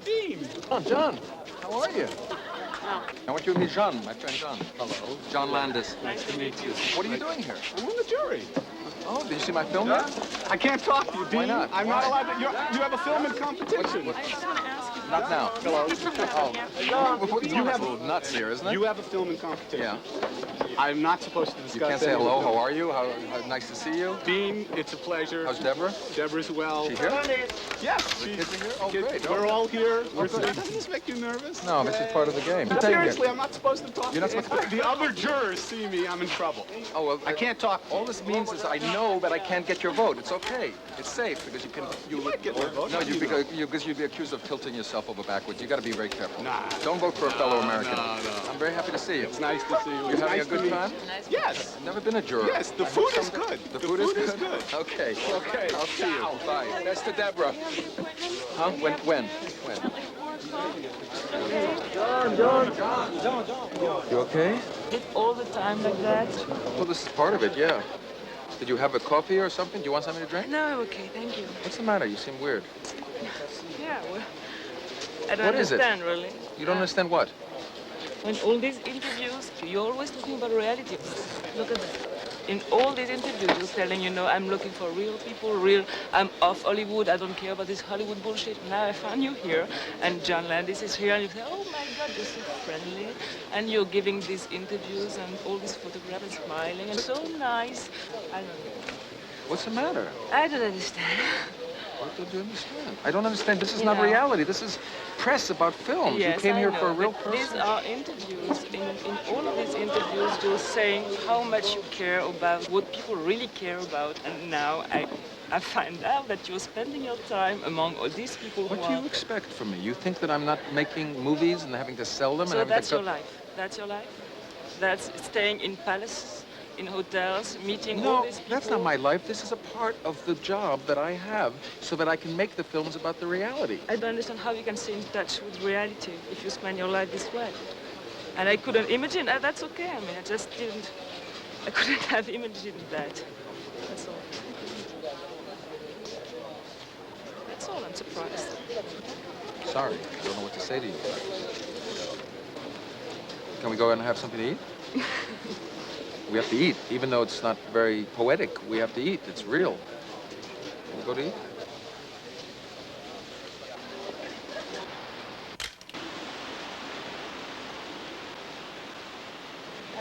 Dean! Oh, John, how are you? I want you to meet Jean, my friend John. Hello. John Landis. Nice to meet you. What are you doing here? I'm on the jury. Oh, did you see my film yet? I can't talk to you, Dean. Why not? I'm not allowed to. You have a film in competition. Not now. Hello. Oh, you have a little nuts here, isn't it? You have a film in competition. Yeah. I'm not supposed to discuss You can't say any of hello. the How film. are you? How nice to see you. Dean, it's a pleasure. How's Deborah? Deborah's well. She here? Yes. The she's- kids are here? Oh, kids- great. We're all here. Oh, good. Doesn't this make you nervous? No, this is part of the game. No, seriously, I'm not supposed to talk. You're not to supposed to- The other jurors see me. I'm in trouble. Oh, well, I can't talk. All this means is I know that I can't get your vote. It's okay. It's safe because you can. You might get my vote. No, How do you because you'd be accused of tilting yourself over backwards. You got to be very careful. Nah. Don't vote for a fellow American. No. I'm very happy to see you. It's nice to see you. You're It's having nice a good to meet time? you. Yes. I've never been a juror. Yes, the food is good. The food is good? Okay. Okay. I'll see you. Bye. That's to Deborah. Huh? When? John. You okay? It all the time like that? Well, this is part of it, yeah. Did you have a coffee or something? Do you want something to drink? No, I'm okay, thank you. What's the matter? You seem weird. Yeah, well, I don't What is it? understand, really. You don't understand what? In all these interviews, you're always talking about reality. Look at that. In all these interviews, you're telling, I'm looking for real people, I'm off Hollywood, I don't care about this Hollywood bullshit. Now I found you here, and John Landis is here, and you say, oh my God, you're so friendly. And you're giving these interviews and all these photographs and smiling, and so nice. I don't know. What's the matter? I don't understand. What don't you understand? I don't understand. This is You not know. reality. This is press about films. Yes, you came I here know, for a real but person. these are interviews. In all of these interviews, you're saying how much you care about what people really care about. And now I find out that you're spending your time among all these people What who do are... you expect from me? You think that I'm not making movies and having to sell them? So and having that's to your life. That's your life. That's staying in palaces, in hotels, meeting all No, these people. that's not my life. This is a part of the job that I have so that I can make the films about the reality. I don't understand how you can stay in touch with reality if you spend your life this way. And I couldn't imagine. That's okay. I mean, I couldn't have imagined that. That's all. That's all. I'm surprised. Sorry, I don't know what to say to you. Can we go out and have something to eat? We have to eat, even though it's not very poetic. We have to eat. It's real. Can we go to eat?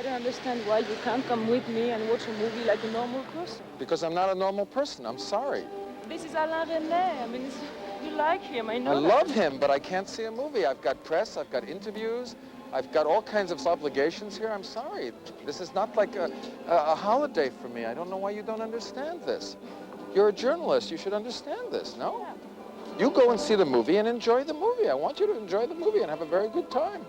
I don't understand why you can't come with me and watch a movie like a normal person. Because I'm not a normal person. I'm sorry. This is Alain René. I mean, you like him, I know I that. love him, but I can't see a movie. I've got press, I've got interviews, I've got all kinds of obligations here. I'm sorry. This is not like a holiday for me. I don't know why you don't understand this. You're a journalist. You should understand this, no? You go and see the movie and enjoy the movie. I want you to enjoy the movie and have a very good time.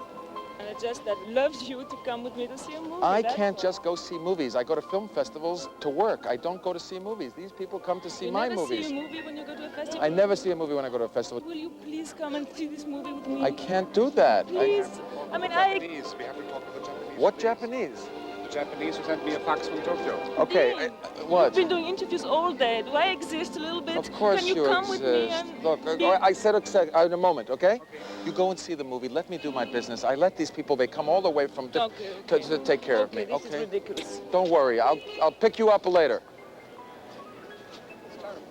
And I just that loves you to come with me to see a movie. I that's can't all. just go see movies. I go to film festivals to work. I don't go to see movies. These people come to see my movies. You never see a movie when you go to a festival? I never see a movie when I go to a festival. Will you please come and see this movie with me? I can't do that. Please. I mean, Japanese. We have to talk with the Japanese. What Japanese? The Japanese who sent me a fax from Tokyo. Okay, what? You've been doing interviews all day. Do I exist a little bit? Of course Can you you come exist. with me and Look, I said in a moment, okay? You go and see the movie. Let me do my business. I let these people, they come all the way from to take care of me, this is okay? ridiculous. Don't worry. I'll pick you up later.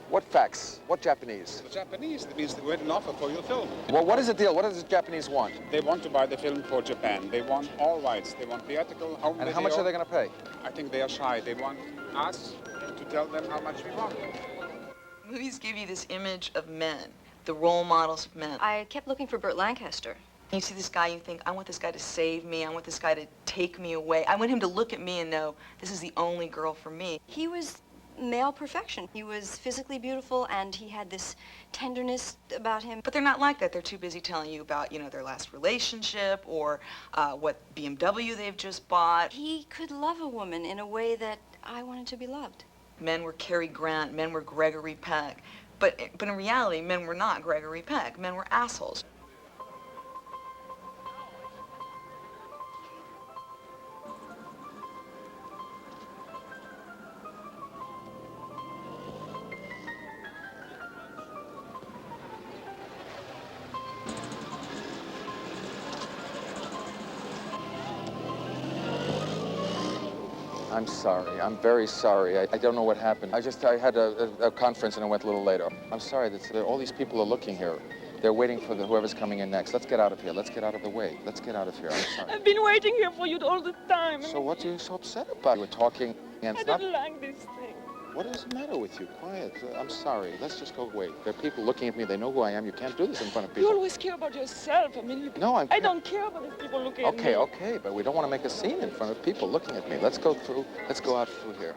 What fax? What Japanese? The Japanese, that means they made an offer for your film. Well, what is the deal? What does the Japanese want? They want to buy the film for Japan. They want all rights. They want theatrical, home And video. how much are they going to pay? I think they are shy. They want us to tell them how much we want. Movies give you this image of men, the role models of men. I kept looking for Burt Lancaster. You see this guy, you think, I want this guy to save me. I want this guy to take me away. I want him to look at me and know this is the only girl for me. He was male perfection. He was physically beautiful, and he had this tenderness about him. But they're not like that. They're too busy telling you about, their last relationship or what BMW they've just bought. He could love a woman in a way that I wanted to be loved. Men were Cary Grant, men were Gregory Peck. But in reality, men were not Gregory Peck. Men were assholes. I'm sorry. I'm very sorry. I don't know what happened. I had a conference and I went a little later. I'm sorry that all these people are looking here. They're waiting for whoever's coming in next. Let's get out of here. Let's get out of the way. Let's get out of here. I'm sorry. I've been waiting here for you all the time. So what are you so upset about? We're talking and I stuff. don't like this thing. What is the matter with you? Quiet. I'm sorry. Let's just go away. There are people looking at me. They know who I am. You can't do this in front of You people. always care about yourself. I mean, No, I don't care about if people look at me. Okay, but we don't want to make a scene in front of people looking at me. Let's go through. Let's go out through here.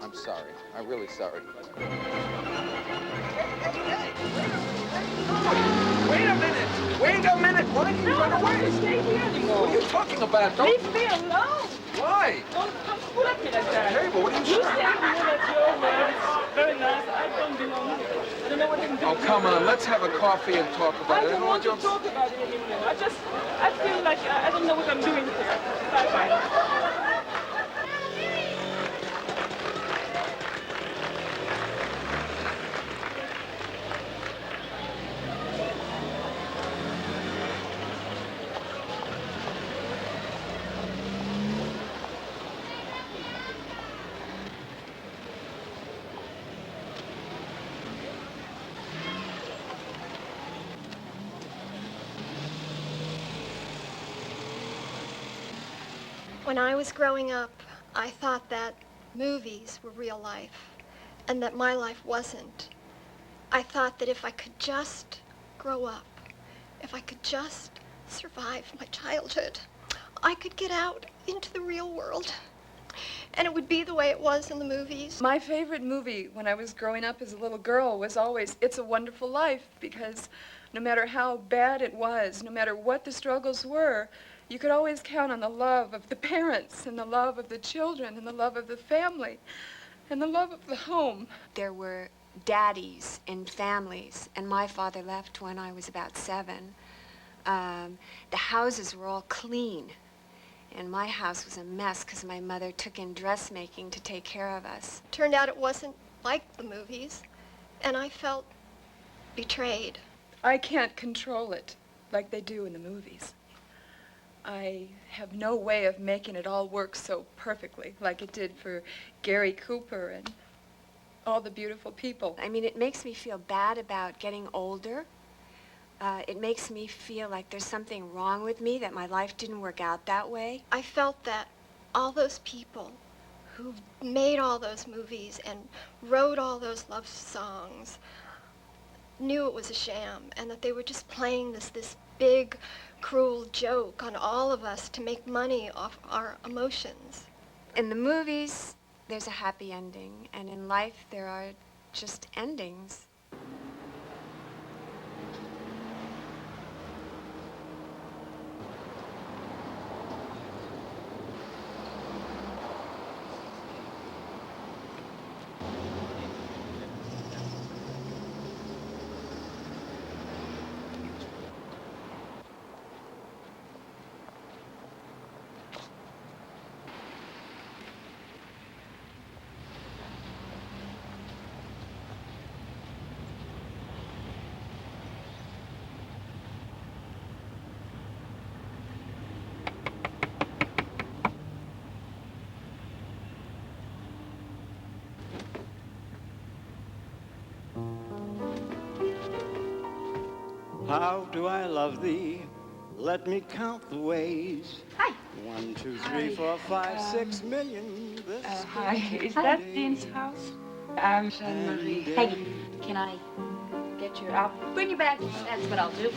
I'm sorry. I'm really sorry. Wait a minute! Wait a minute! Why did you run away? Stay here anymore. What are you talking about? Don't... Leave me alone. Why? Don't pull at me like that. Hey, but what are you You saying? stay here, that's your words. Very nice. I don't belong here. I don't know what I'm doing. Oh, come on. Let's have a coffee and talk about I it. don't want to talk about it anymore. I feel like I don't know what I'm doing here. Bye-bye. When I was growing up, I thought that movies were real life and that my life wasn't. I thought that if I could just grow up, if I could just survive my childhood, I could get out into the real world and it would be the way it was in the movies. My favorite movie when I was growing up as a little girl was always It's a Wonderful Life, because no matter how bad it was, no matter what the struggles were, you could always count on the love of the parents and the love of the children and the love of the family and the love of the home. There were daddies in families, and my father left when I was about 7. The houses were all clean, and my house was a mess because my mother took in dressmaking to take care of us. Turned out it wasn't like the movies, and I felt betrayed. I can't control it like they do in the movies. I have no way of making it all work so perfectly like it did for Gary Cooper and all the beautiful people. I mean, it makes me feel bad about getting older. It makes me feel like there's something wrong with me, that my life didn't work out that way. I felt that all those people who made all those movies and wrote all those love songs knew it was a sham and that they were just playing this big, cruel joke on all of us to make money off our emotions. In the movies, there's a happy ending, and in life, there are just endings. How do I love thee? Let me count the ways. Hi. 1, 2, 3, 4, 5, 6 million. Hi. Is that Dean's house? I'm Jeanne-Marie. Peggy, can I get your... I'll bring you back. That's what I'll do.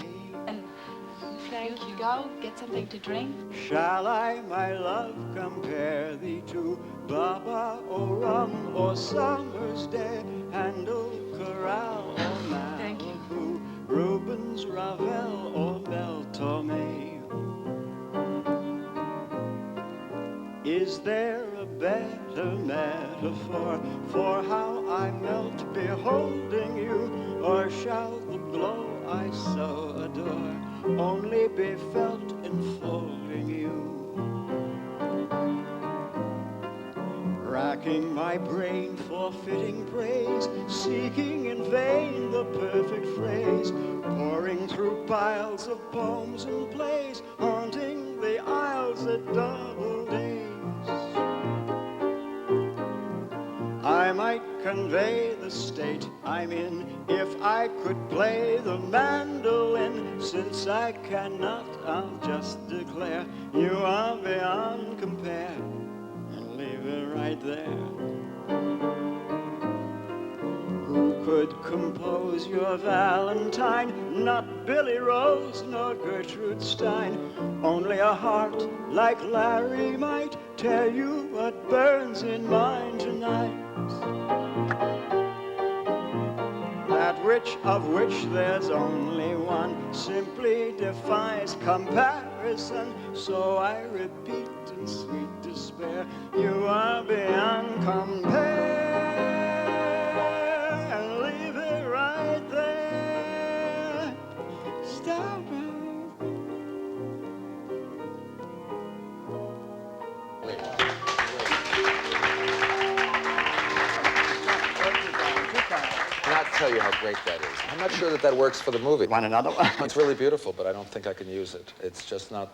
And thank you. Go get something to drink. Shall I, my love, compare thee to Baba or rum or summer's day, Handel, chorale or Malibu, Rubens, Ravel or Mel Torme? Is there a better metaphor for how I melt beholding you? Or shall the glow I so adore only be felt enfolding you? Racking my brain for fitting praise, seeking in vain the perfect phrase, pouring through piles of poems and plays, haunting the aisles at double days. I might convey the state I'm in if I could play the mandolin. Since I cannot, I'll just declare you are beyond compare, and leave it right there. Who could compose your Valentine? Not Billy Rose nor Gertrude Stein. Only a heart like Larry might tell you what burns in mine tonight. That which of which there's only one simply defies comparison. So I repeat in sweet despair, you are beyond compare. And leave it right there. Stop right I cannot tell you how great that is. I'm not sure that that works for the movie. Want another one? It's really beautiful, but I don't think I can use it. It's just not,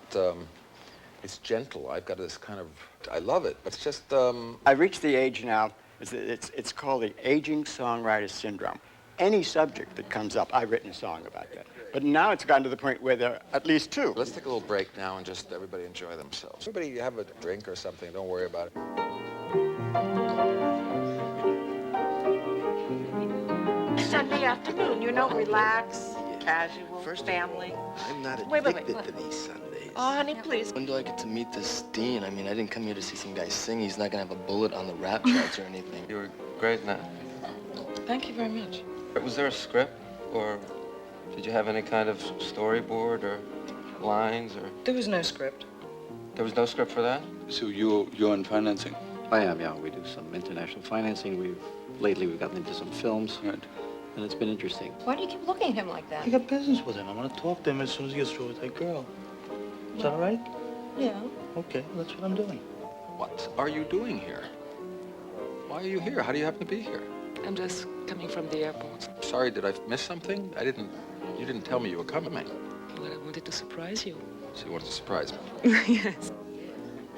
it's gentle. I've got this kind of, I love it, but it's just... I've reached the age now, it's called the aging songwriter syndrome. Any subject that comes up, I've written a song about that. But now it's gotten to the point where there are at least two. Let's take a little break now and just everybody enjoy themselves. Everybody have a drink or something, don't worry about it. Sunday afternoon, you know, relax, casual, family. I'm not Wait. addicted to these Sundays. Oh, honey, please. When do I get to meet this Dean? I mean, I didn't come here to see some guy sing. He's not gonna have a bullet on the rap charts or anything. You were great in that. Thank you very much. Was there a script, or did you have any kind of storyboard or lines, or? There was no script. There was no script for that? So you're in financing? I am, yeah. We do some international financing. Lately we've gotten into some films. Right. And it's been interesting. Why do you keep looking at him like that? I got business with him. I want to talk to him as soon as he gets through with that girl. Is that all right? Yeah. Okay, that's what I'm doing. What are you doing here? Why are you here? How do you happen to be here? I'm just coming from the airport. Sorry, did I miss something? You didn't tell me you were coming. Well, I wanted to surprise you. So you wanted to surprise me? Yes.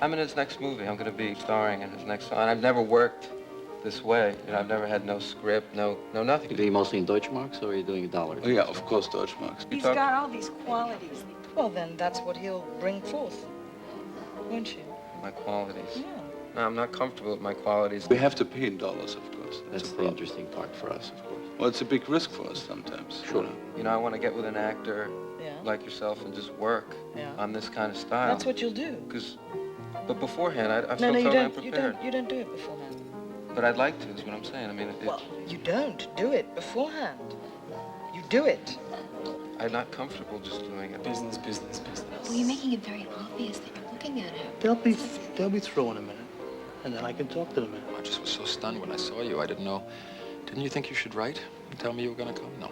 I'm in his next movie. I'm going to be starring in his next song. I've never worked this way. You know, I've never had no script, no nothing. Are you mostly in Deutschmarks or are you doing dollars? Oh, yeah, of course, Deutschmarks. He's got all these qualities. Well, then that's what he'll bring forth, won't you? my qualities. Yeah. No, I'm not comfortable with my qualities. We have to pay in dollars, of course. That's the interesting part for us, of course. Well, it's a big risk for us sometimes. Sure. You know, I want to get with an actor Yeah. like yourself and just work Yeah. on this kind of style. That's what you'll do. But beforehand, I feel No, you totally don't. unprepared. You don't do it beforehand. But I'd like to, is what I'm saying. I mean, Well, you don't do it beforehand. You do it. I'm not comfortable just doing it. Business, business, business. Well, you're making it very obvious that you're looking at him. They'll be through in a minute, and then I can talk to them. I just was so stunned when I saw you. I didn't know. Didn't you think you should write and tell me you were going to come? No.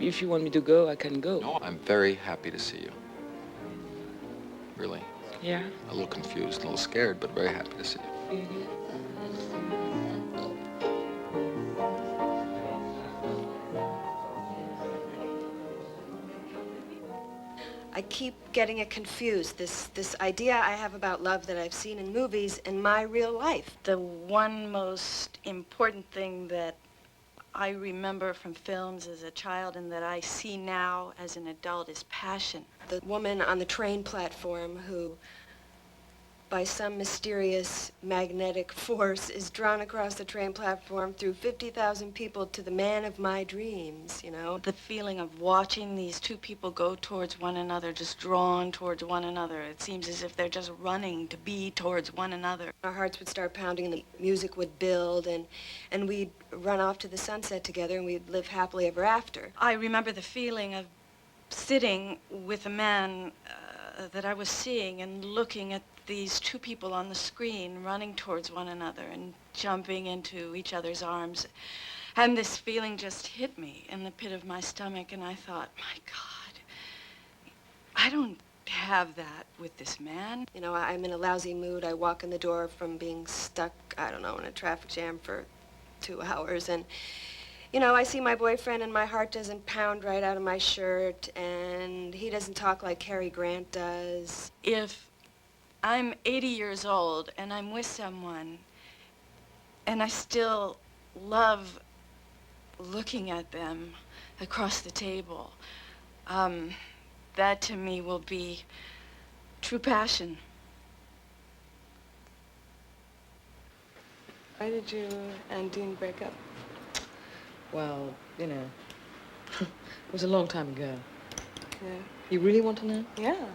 If you want me to go, I can go. No, I'm very happy to see you. Really. Yeah. A little confused, a little scared, but very happy to see you. I keep getting it confused, this idea I have about love that I've seen in movies and my real life. The one most important thing that I remember from films as a child and that I see now as an adult is passion. The woman on the train platform who, by some mysterious magnetic force, is drawn across the train platform through 50,000 people to the man of my dreams, you know? The feeling of watching these two people go towards one another, just drawn towards one another. It seems as if they're just running to be towards one another. Our hearts would start pounding and the music would build and we'd run off to the sunset together and we'd live happily ever after. I remember the feeling of sitting with a man that I was seeing and looking at these two people on the screen running towards one another and jumping into each other's arms. And this feeling just hit me in the pit of my stomach, and I thought, my God, I don't have that with this man. You know, I'm in a lousy mood. I walk in the door from being stuck, I don't know, in a traffic jam for 2 hours, and you know, I see my boyfriend and my heart doesn't pound right out of my shirt, and he doesn't talk like Cary Grant does. If I'm 80 years old and I'm with someone and I still love looking at them across the table, that to me will be true passion. Why did you and Dean break up? Well, you know, it was a long time ago. Yeah. You really want to know? Yeah.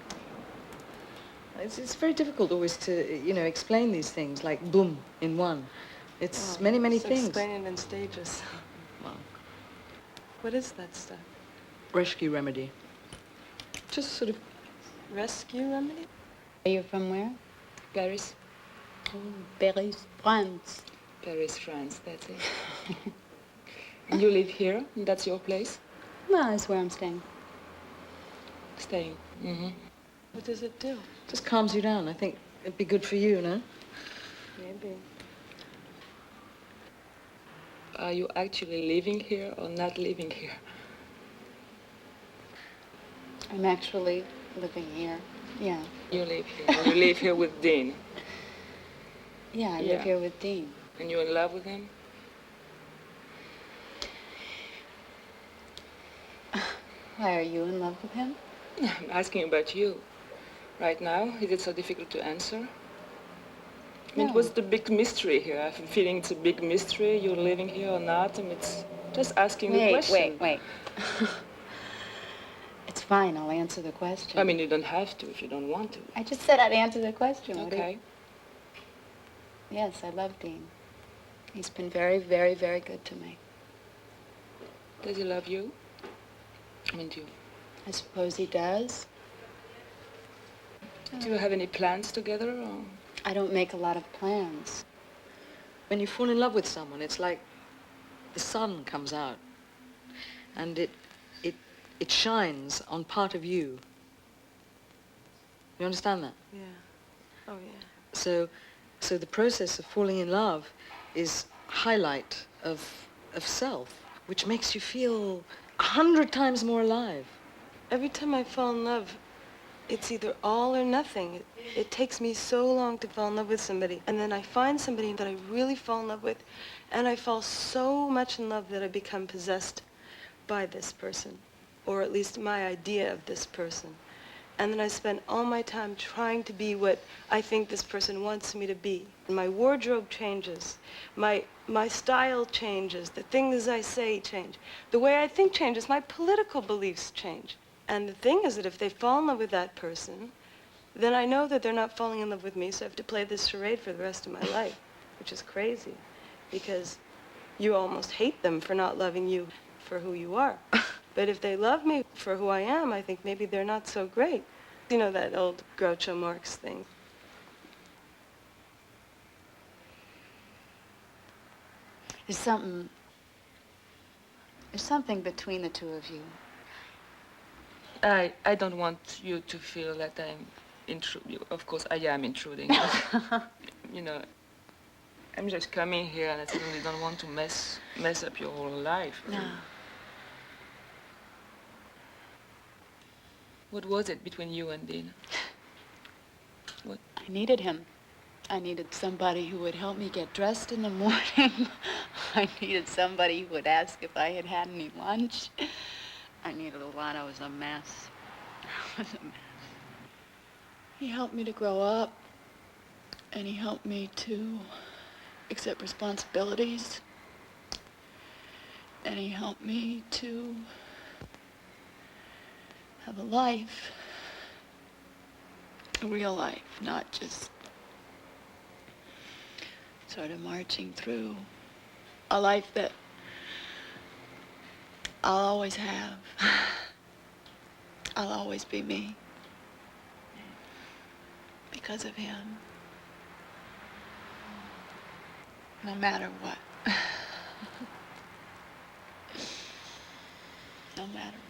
It's very difficult always to, you know, explain these things like boom in one. It's many, many so things. Explain it in stages. Well, what is that stuff? rescue remedy. Just sort of rescue remedy? Are you from where? Paris. Oh, Paris, France. Paris, France, that's it. And you live here? And that's your place? Well, that's where I'm staying. Staying? Mm-hmm. What does it do? Just calms you down. I think it'd be good for you, no? Maybe. Are you actually living here or not living here? I'm actually living here. Yeah. You live here. You live here with Dean. Yeah, I live here with Dean. And you're in love with him? Why, are you in love with him? I'm asking about you. Right now, is it so difficult to answer? I mean, No. what's the big mystery here? I have a feeling it's a big mystery. You're living here or not? I mean, it's just asking the question. Wait. It's fine, I'll answer the question. I mean, you don't have to if you don't want to. I just said I'd answer the question. What do you- Okay. Yes, I love Dean. He's been very, very, very good to me. Does he love you? I mean, do you? I suppose he does. Do you have any plans together? Or? I don't make a lot of plans. When you fall in love with someone, it's like the sun comes out and it shines on part of you. You understand that? Yeah. Oh, yeah. So the process of falling in love is highlight of self, which makes you feel 100 times more alive. Every time I fall in love, it's either all or nothing. It takes me so long to fall in love with somebody. And then I find somebody that I really fall in love with, and I fall so much in love that I become possessed by this person, or at least my idea of this person. And then I spend all my time trying to be what I think this person wants me to be. My wardrobe changes. My style changes. The things I say change. The way I think changes. My political beliefs change. And the thing is that if they fall in love with that person, then I know that they're not falling in love with me, so I have to play this charade for the rest of my life, which is crazy, because you almost hate them for not loving you for who you are. But if they love me for who I am, I think maybe they're not so great. You know that old Groucho Marx thing. There's something between the two of you. I don't want you to feel that I'm intruding. Of course, I am intruding. You know, I'm just coming here and I certainly don't want to mess up your whole life. No. What was it between you and Dean? What? I needed him. I needed somebody who would help me get dressed in the morning. I needed somebody who would ask if I had had any lunch. I needed a lot. I was a mess. I was a mess. He helped me to grow up, and he helped me to accept responsibilities, and he helped me to have a life, a real life, not just sort of marching through a life that I'll always have. I'll always be me because of him, no matter what. No matter what.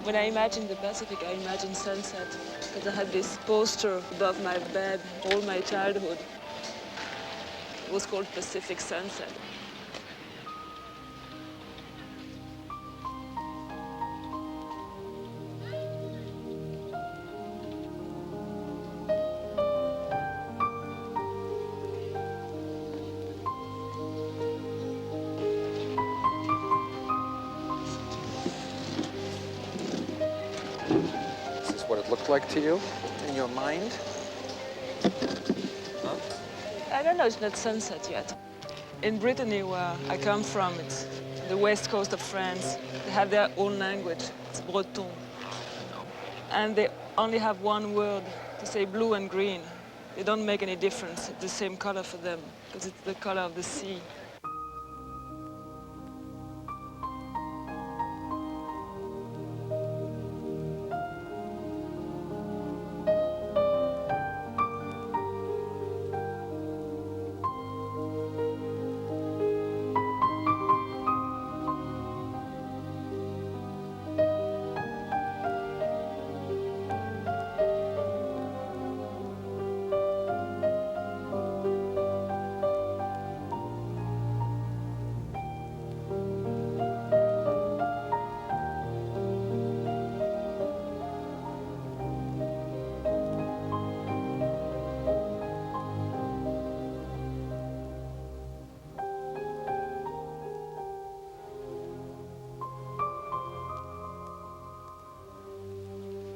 When I imagine the Pacific, I imagine sunset, because I had this poster above my bed all my childhood. It was called Pacific Sunset. Is this what it looked like to you in your mind? Huh? I don't know, it's not sunset yet. In Brittany, where I come from, it's the west coast of France. They have their own language, it's Breton. And they only have one word to say blue and green. They don't make any difference, it's the same color for them, because it's the color of the sea.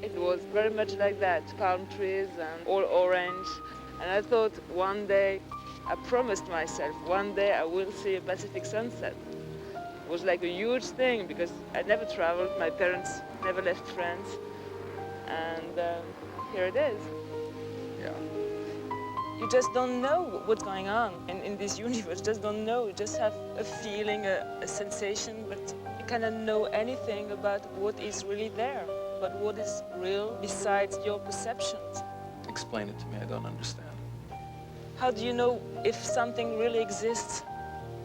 It was very much like that, palm trees and all orange. And I thought one day, I promised myself, one day I will see a Pacific sunset. It was like a huge thing because I never traveled, my parents never left France. And here it is. Yeah. You just don't know what's going on in this universe, just don't know. You just have a feeling, a sensation, but you cannot know anything about what is really there, but what is real besides your perceptions. explain it to me. I don't understand. How do you know if something really exists?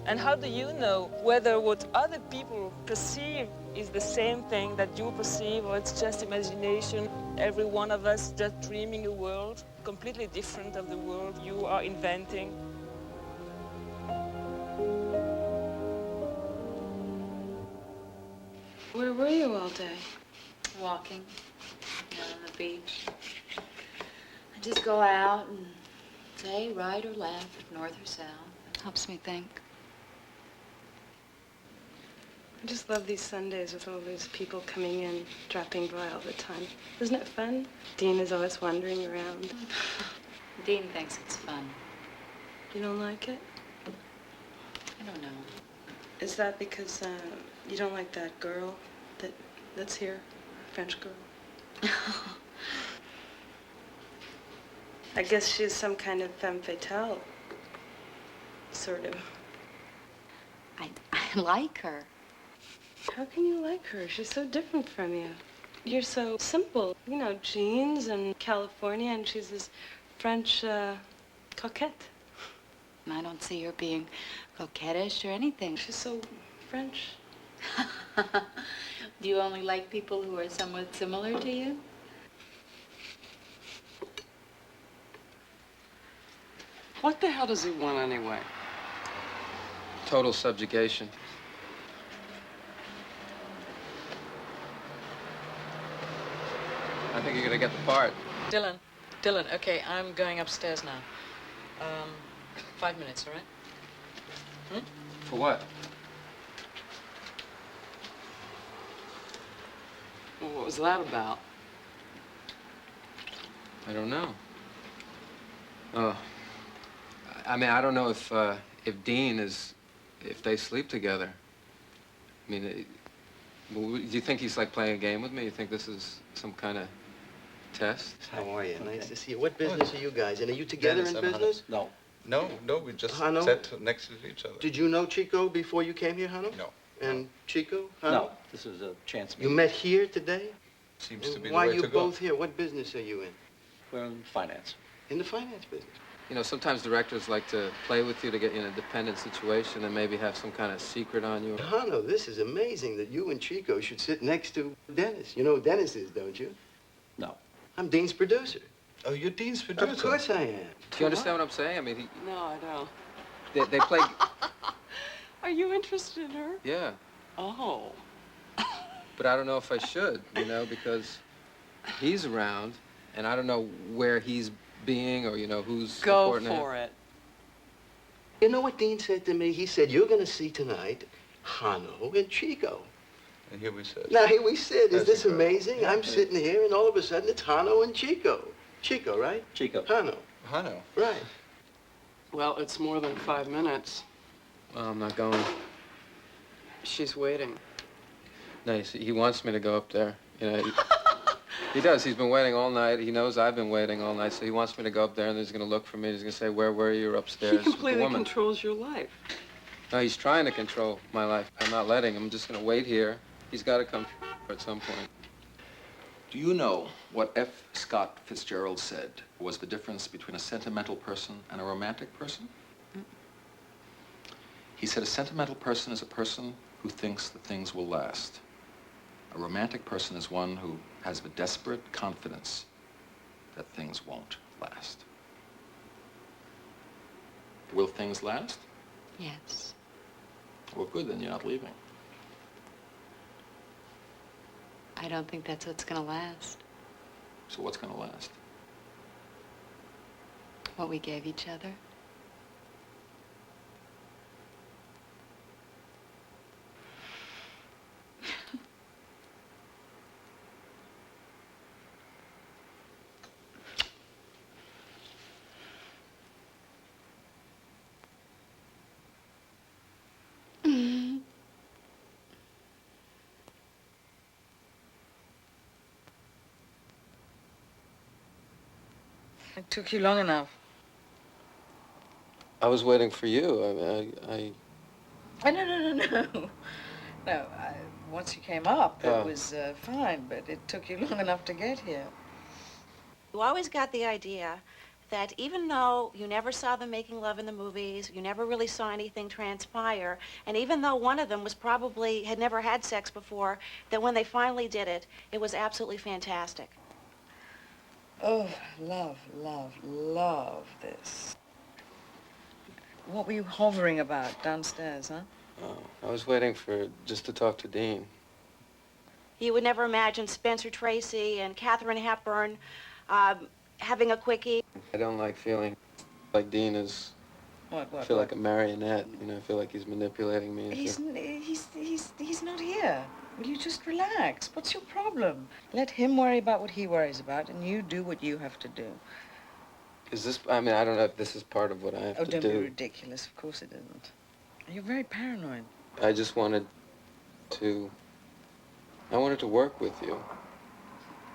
And how do you know whether what other people perceive is the same thing that you perceive, or it's just imagination? Every one of us just dreaming a world completely different of the world you are inventing. Where were you all day? Walking on the beach. I just go out and say right or left, north or south. It helps me think. I just love these Sundays with all these people coming in, dropping by all the time. Isn't it fun? Dean is always wandering around. Dean thinks it's fun. You don't like it? I don't know. Is that because you don't like that girl that's here? French girl? I guess she's some kind of femme fatale. Sort of. I like her. How can you like her? She's so different from you. You're so simple. You know, jeans and California, and she's this French coquette. And I don't see her being coquettish or anything. She's so French. Do you only like people who are somewhat similar to you? What the hell does he want anyway? Total subjugation. I think you're gonna get the part. Dylan, okay, I'm going upstairs now. 5 minutes, all right? For what? Well, what was that about? I don't know. Oh, I mean, I don't know if Dean is, if they sleep together. I mean, do you think he's like playing a game with me? You think this is some kind of test? How are you? Nice to see you. What business are you guys in? Are you together in business? No. No, we just Hano? sat next to each other. Did you know Chico before you came here, Hano? No. And Chico, Hano? No, this is a chance You meeting. met here today? Seems to be the Why way are you to go. both here? What business are you in? We're in finance. In the finance business. You know, sometimes directors like to play with you to get you in a dependent situation and maybe have some kind of secret on you. Hano, this is amazing that you and Chico should sit next to Dennis. You know who Dennis is, don't you? No. I'm Dean's producer. Oh, you're Dean's producer? Of course I am. Do you understand what I'm saying? I mean, No, I don't. they play... Are you interested in her? Yeah. Oh. But I don't know if I should, you know, because he's around, and I don't know where he's being or, you know, who's Go important to him. for it. You know what Dean said to me? He said, you're going to see tonight Hano and Chico. And here we sit. Now, here we sit. Is this Chico. amazing? Yeah, I'm yeah. sitting here, and all of a sudden, it's Hano and Chico. Chico, right? Chico. Hano. Hano. Right. Well, it's more than 5 minutes. Well, I'm not going. She's waiting. No, he wants me to go up there. You know, he does. He's been waiting all night. He knows I've been waiting all night, so he wants me to go up there, and he's going to look for me. He's going to say, where were you? You're upstairs. He with the completely woman. controls your life. No, he's trying to control my life. I'm not letting him. I'm just going to wait here. He's got to come at some point. Do you know what F. Scott Fitzgerald said was the difference between a sentimental person and a romantic person? He said a sentimental person is a person who thinks that things will last. A romantic person is one who has the desperate confidence that things won't last. Will things last? Yes. Well, good, then you're not leaving. I don't think that's what's gonna last. So what's going to last? What we gave each other. It took you long enough. I was waiting for you. I Oh, no. No, once you came up, Oh. it was fine, but it took you long enough to get here. You always got the idea that even though you never saw them making love in the movies, you never really saw anything transpire, and even though one of them was probably had never had sex before, that when they finally did it, it was absolutely fantastic. Oh, love, love, love this. What were you hovering about downstairs, huh? Oh, I was waiting for just to talk to Dean. You would never imagine Spencer Tracy and Katharine Hepburn having a quickie. I don't like feeling like Dean is. I feel like a marionette. You know, I feel like he's manipulating me. He's not here. Will you just relax? What's your problem? Let him worry about what he worries about, and you do what you have to do. Is this? I mean, I don't know if this is part of what I have to do. Oh, don't be ridiculous. Of course it isn't. You're very paranoid. I just wanted to. I wanted to work with you.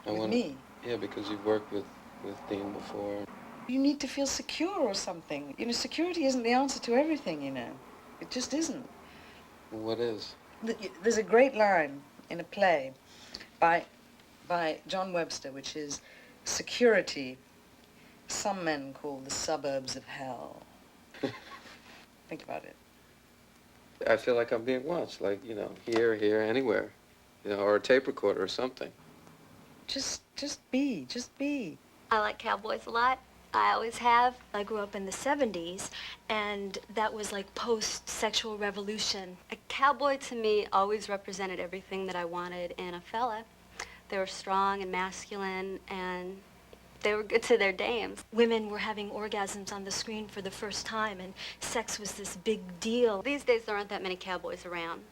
With me? Yeah, because you've worked with Dean before. You need to feel secure or something. You know, security isn't the answer to everything, you know. It just isn't. What is? There's a great line in a play by John Webster, which is, security, some men call the suburbs of hell. Think about it. I feel like I'm being watched, like, you know, here, anywhere. You know, or a tape recorder or something. Just be. I like cowboys a lot. I always have. I grew up in the 70s, and that was like post-sexual revolution. A cowboy to me always represented everything that I wanted in a fella. They were strong and masculine, and they were good to their dames. Women were having orgasms on the screen for the first time, and sex was this big deal. These days, there aren't that many cowboys around.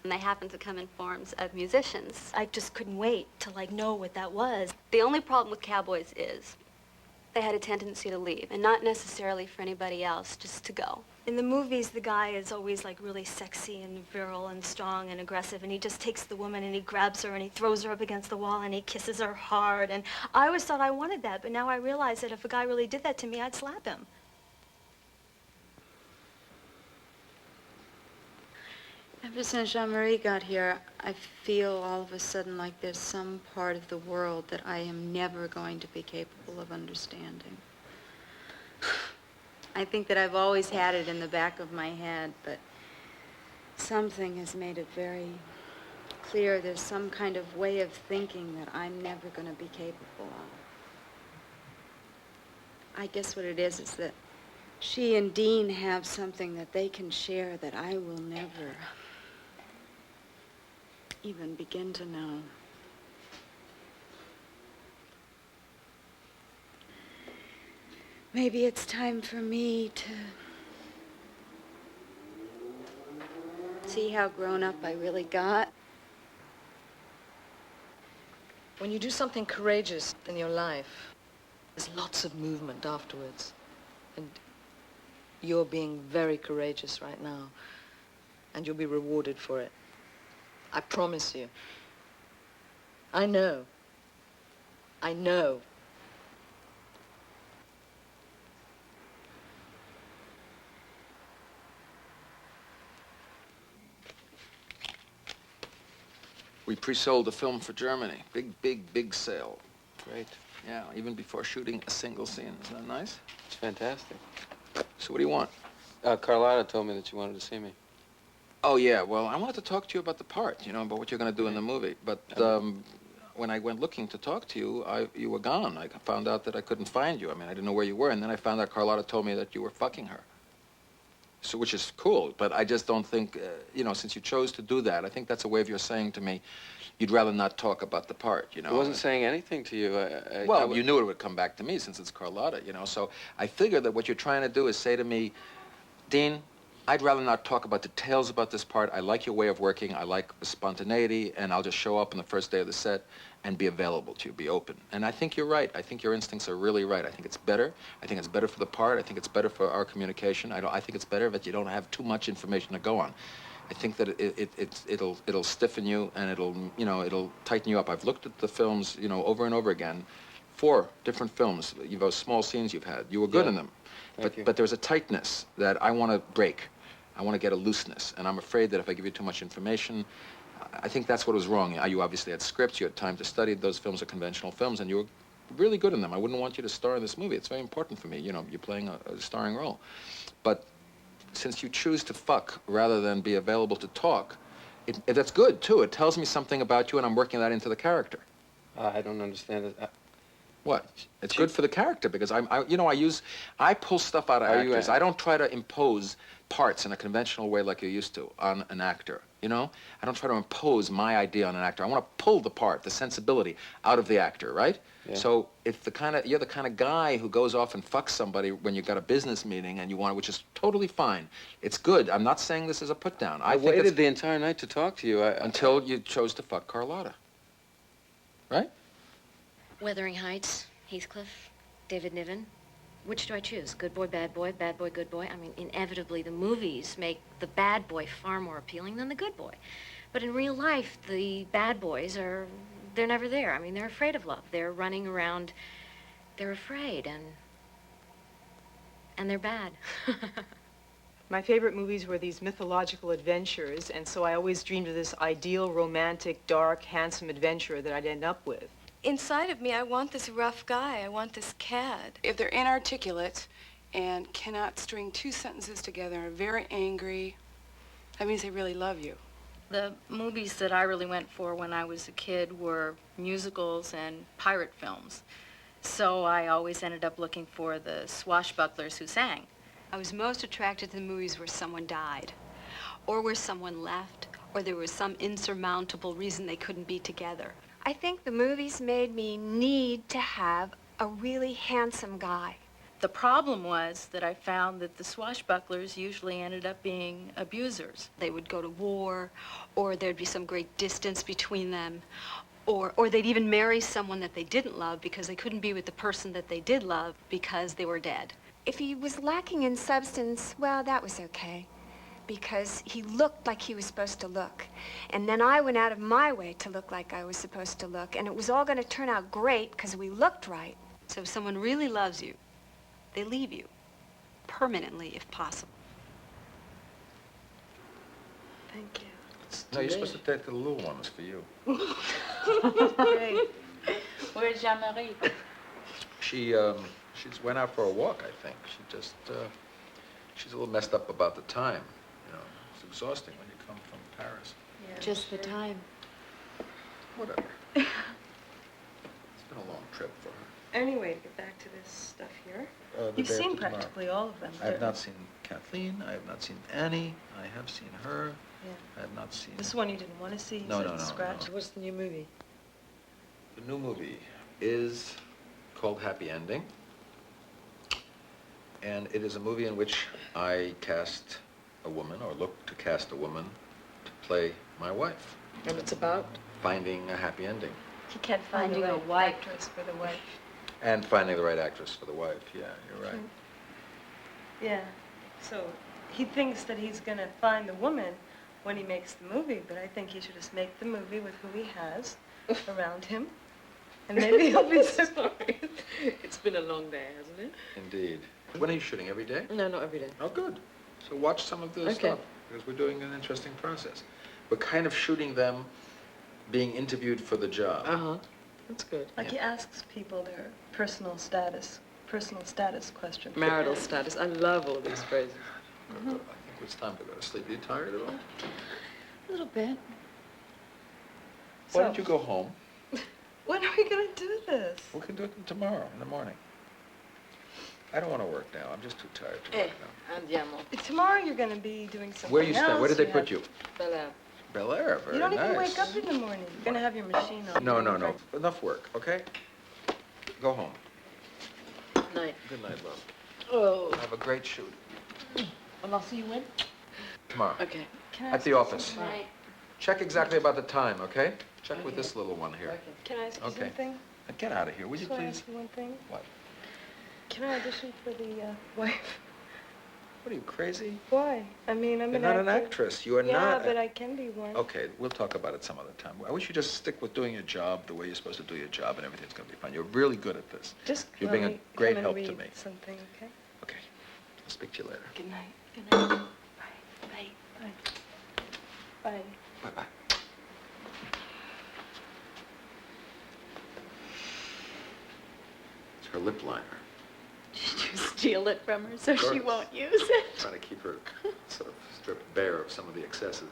And they happen to come in forms of musicians. I just couldn't wait to, like, know what that was. The only problem with cowboys is they had a tendency to leave, and not necessarily for anybody else, just to go. In the movies, the guy is always, like, really sexy and virile and strong and aggressive, and he just takes the woman and he grabs her and he throws her up against the wall and he kisses her hard. And I always thought I wanted that, but now I realize that if a guy really did that to me, I'd slap him. Ever since Jean-Marie got here, I feel all of a sudden like there's some part of the world that I am never going to be capable of understanding. I think that I've always had it in the back of my head, but something has made it very clear there's some kind of way of thinking that I'm never going to be capable of. I guess what it is that she and Dean have something that they can share that I will never even begin to know. Maybe it's time for me to see how grown up I really got. When you do something courageous in your life, there's lots of movement afterwards. And you're being very courageous right now. And you'll be rewarded for it. I promise you. I know. I know. We pre-sold the film for Germany. Big sale. Great. Yeah, even before shooting a single scene. Isn't that nice? It's fantastic. So what do you want? Carlotta told me that you wanted to see me. Oh, yeah, well, I wanted to talk to you about the part, you know, about what you're going to do in the movie. But when I went looking to talk to you, you were gone. I found out that I couldn't find you. I mean, I didn't know where you were. And then I found out Carlotta told me that you were fucking her. So, which is cool, but I just don't think, you know, since you chose to do that, I think that's a way of your saying to me, you'd rather not talk about the part, you know. I wasn't saying anything to you. Well, you knew it would come back to me since it's Carlotta, you know. So I figured that what you're trying to do is say to me, Dean, I'd rather not talk about details about this part. I like your way of working. I like the spontaneity, and I'll just show up on the first day of the set and be available to you, be open. And I think you're right. I think your instincts are really right. I think it's better. I think it's better for the part. I think it's better for our communication. I think it's better that you don't have too much information to go on. I think that it'll stiffen you, and it'll tighten you up. I've looked at the films, you know, over and over again. 4 different films, those small scenes you've had. You were good in them. But there's a tightness that I want to break. I want to get a looseness. And I'm afraid that if I give you too much information, I think that's what was wrong. You obviously had scripts, you had time to study. Those films are conventional films, and you were really good in them. I wouldn't want you to star in this movie. It's very important for me. You know, you're playing a starring role. But since you choose to fuck rather than be available to talk, that's good, too. It tells me something about you, and I'm working that into the character. I don't understand it. What? It's good for the character because I pull stuff out of actors. I don't try to impose parts in a conventional way like you used to on an actor, you know? I don't try to impose my idea on an actor. I want to pull the part, the sensibility out of the actor, right? Yeah. So if you're the kind of guy who goes off and fucks somebody when you've got a business meeting and you want, which is totally fine. It's good. I'm not saying this is a put down. I waited the entire night to talk to you. Until you chose to fuck Carlotta. Right? Wuthering Heights, Heathcliff, David Niven. Which do I choose? Good boy, good boy? I mean, inevitably, the movies make the bad boy far more appealing than the good boy. But in real life, the bad boys they're never there. I mean, they're afraid of love. They're running around, they're afraid, and they're bad. My favorite movies were these mythological adventures, and so I always dreamed of this ideal, romantic, dark, handsome adventurer that I'd end up with. Inside of me, I want this rough guy. I want this cad. If they're inarticulate and cannot string two sentences together and are very angry, that means they really love you. The movies that I really went for when I was a kid were musicals and pirate films. So I always ended up looking for the swashbucklers who sang. I was most attracted to the movies where someone died, or where someone left, or there was some insurmountable reason they couldn't be together. I think the movies made me need to have a really handsome guy. The problem was that I found that the swashbucklers usually ended up being abusers. They would go to war, or there'd be some great distance between them, or they'd even marry someone that they didn't love because they couldn't be with the person that they did love because they were dead. If he was lacking in substance, well, that was okay, because he looked like he was supposed to look. And then I went out of my way to look like I was supposed to look, and it was all going to turn out great because we looked right. So if someone really loves you, they leave you, permanently if possible. Thank you. No, you're supposed to take the little ones for you. Great. Where's Jean-Marie? She just went out for a walk, I think. She's a little messed up about the time. You know, it's exhausting when you come from Paris. Yeah, just the time. Whatever. It's been a long trip for her. Anyway, to get back to this stuff here. The You've day seen after practically all of them. I have not seen Kathleen. I have not seen Annie. I have seen her. Yeah. I have not seen... This is one you didn't want to see. No, you no, no, scratch. no. What's the new movie? The new movie is called Happy Ending. And it is a movie in which I cast a woman, or look to cast a woman, to play my wife. And it's about? Finding a happy ending. He can't find Finding the a right wife. actress for the wife. And finding the right actress for the wife. Yeah, you're right. Yeah. So he thinks that he's going to find the woman when he makes the movie, but I think he should just make the movie with who he has around him. And maybe he'll be sorry. It's been a long day, hasn't it? Indeed. When are you shooting? Every day? No, not every day. Oh, good. So watch some of the Okay. stuff, because we're doing an interesting process. We're kind of shooting them being interviewed for the job. Uh-huh. That's good. Like he asks people their personal status questions. Marital status. I love all these phrases. I think it's time to go to sleep. Are you tired at all? A little bit. Why don't you go home? When are we going to do this? We can do it tomorrow in the morning. I don't want to work now. I'm just too tired to Eh, work now. Andiamo. Tomorrow you're going to be doing something Where you else. stay? Where did they put you? Bel Air. Bel Air, very You don't even nice. wake up in the morning. You're going to have your machine on. No, no, no. Enough work, okay? Go home. Night. Good night, love. Oh. Have a great shoot. And I'll see you when? Tomorrow. Okay. At the office. Right. Check exactly about the time, okay? Check with this little one here. Can I ask you Okay. something? Get out of here, will you Can I please? ask you one thing? What? Can I audition for the wife? What are you, crazy? Why? I mean, I'm You're an not an actor. actress. You are yeah, not. but I can be one. Okay, we'll talk about it some other time. I wish you just stick with doing your job the way you're supposed to do your job, and everything's going to be fine. You're really good at this. Just You're let being me a great come help and to read me. something, okay? Okay. I'll speak to you later. Good night. Good night. Bye. Bye. Bye. Bye-bye. lip liner. Did you steal it from her so Of she course. won't use it? Trying to keep her sort of stripped bare of some of the excesses.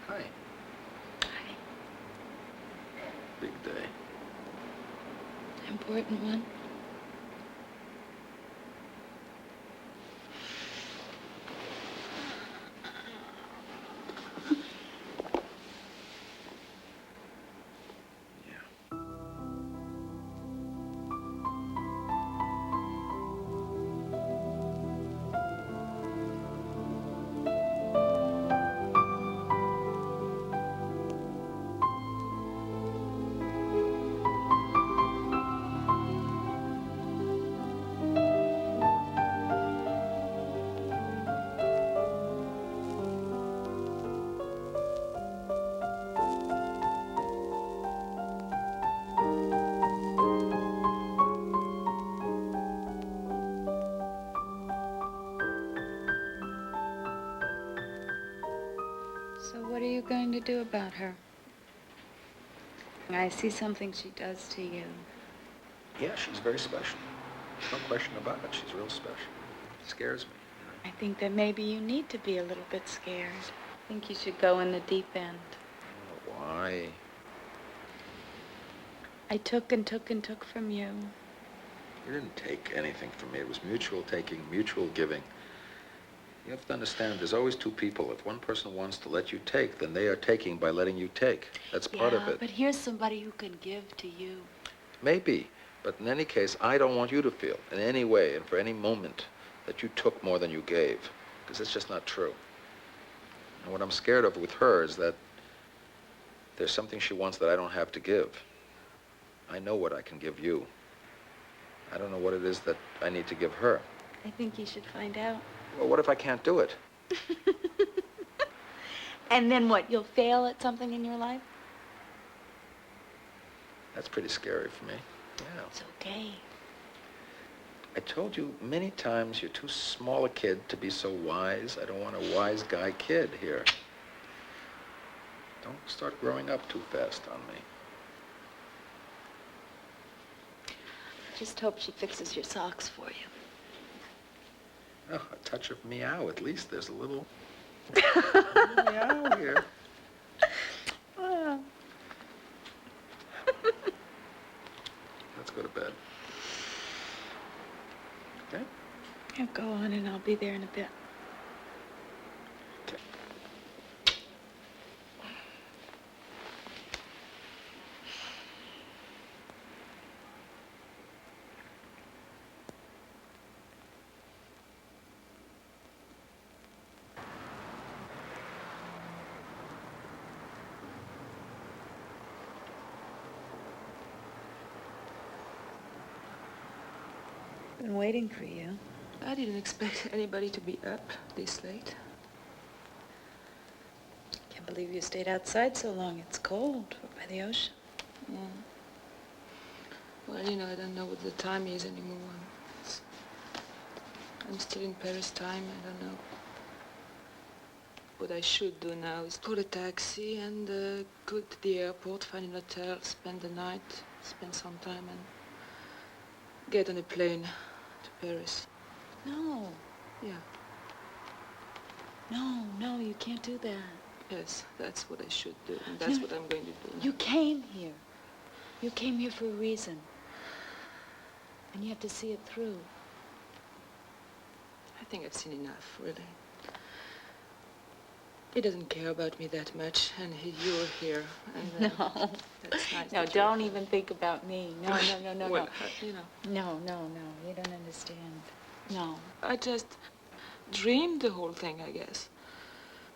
Hi. Hi. Big day. Important one. So what are you going to do about her? I see something she does to you. Yeah, she's very special. No question about it. She's real special. Scares me. I think that maybe you need to be a little bit scared. I think you should go in the deep end. Why? I took and took and took from you. You didn't take anything from me. It was mutual taking, mutual giving. You have to understand, there's always two people. If one person wants to let you take, then they are taking by letting you take. That's part of it. But here's somebody who can give to you. Maybe. But in any case, I don't want you to feel in any way and for any moment that you took more than you gave. Because it's just not true. And what I'm scared of with her is that there's something she wants that I don't have to give. I know what I can give you. I don't know what it is that I need to give her. I think you should find out. Well, what if I can't do it? And then what? You'll fail at something in your life? That's pretty scary for me. Yeah. It's okay. I told you many times you're too small a kid to be so wise. I don't want a wise guy kid here. Don't start growing up too fast on me. Just hope she fixes your socks for you. Oh, a touch of meow, at least. There's a little meow here. Well. Let's go to bed. Okay? Yeah, go on and I'll be there in a bit. Okay. Been waiting for you. I didn't expect anybody to be up this late. Can't believe you stayed outside so long. It's cold by the ocean. Yeah. Well, you know, I don't know what the time is anymore. I'm still in Paris time. I don't know. What I should do now is call a taxi and go to the airport, find an hotel, spend the night, spend some time, and get on a plane to Paris. No. Yeah. No, you can't do that. Yes, that's what I should do, and that's what I'm going to do now. You came here. You came here for a reason. And you have to see it through. I think I've seen enough, really. He doesn't care about me that much, and you're here. And, No. That's nice. No, that you're don't here. even think about me. No. Well, you know. No. You don't understand. No. I just dreamed the whole thing, I guess.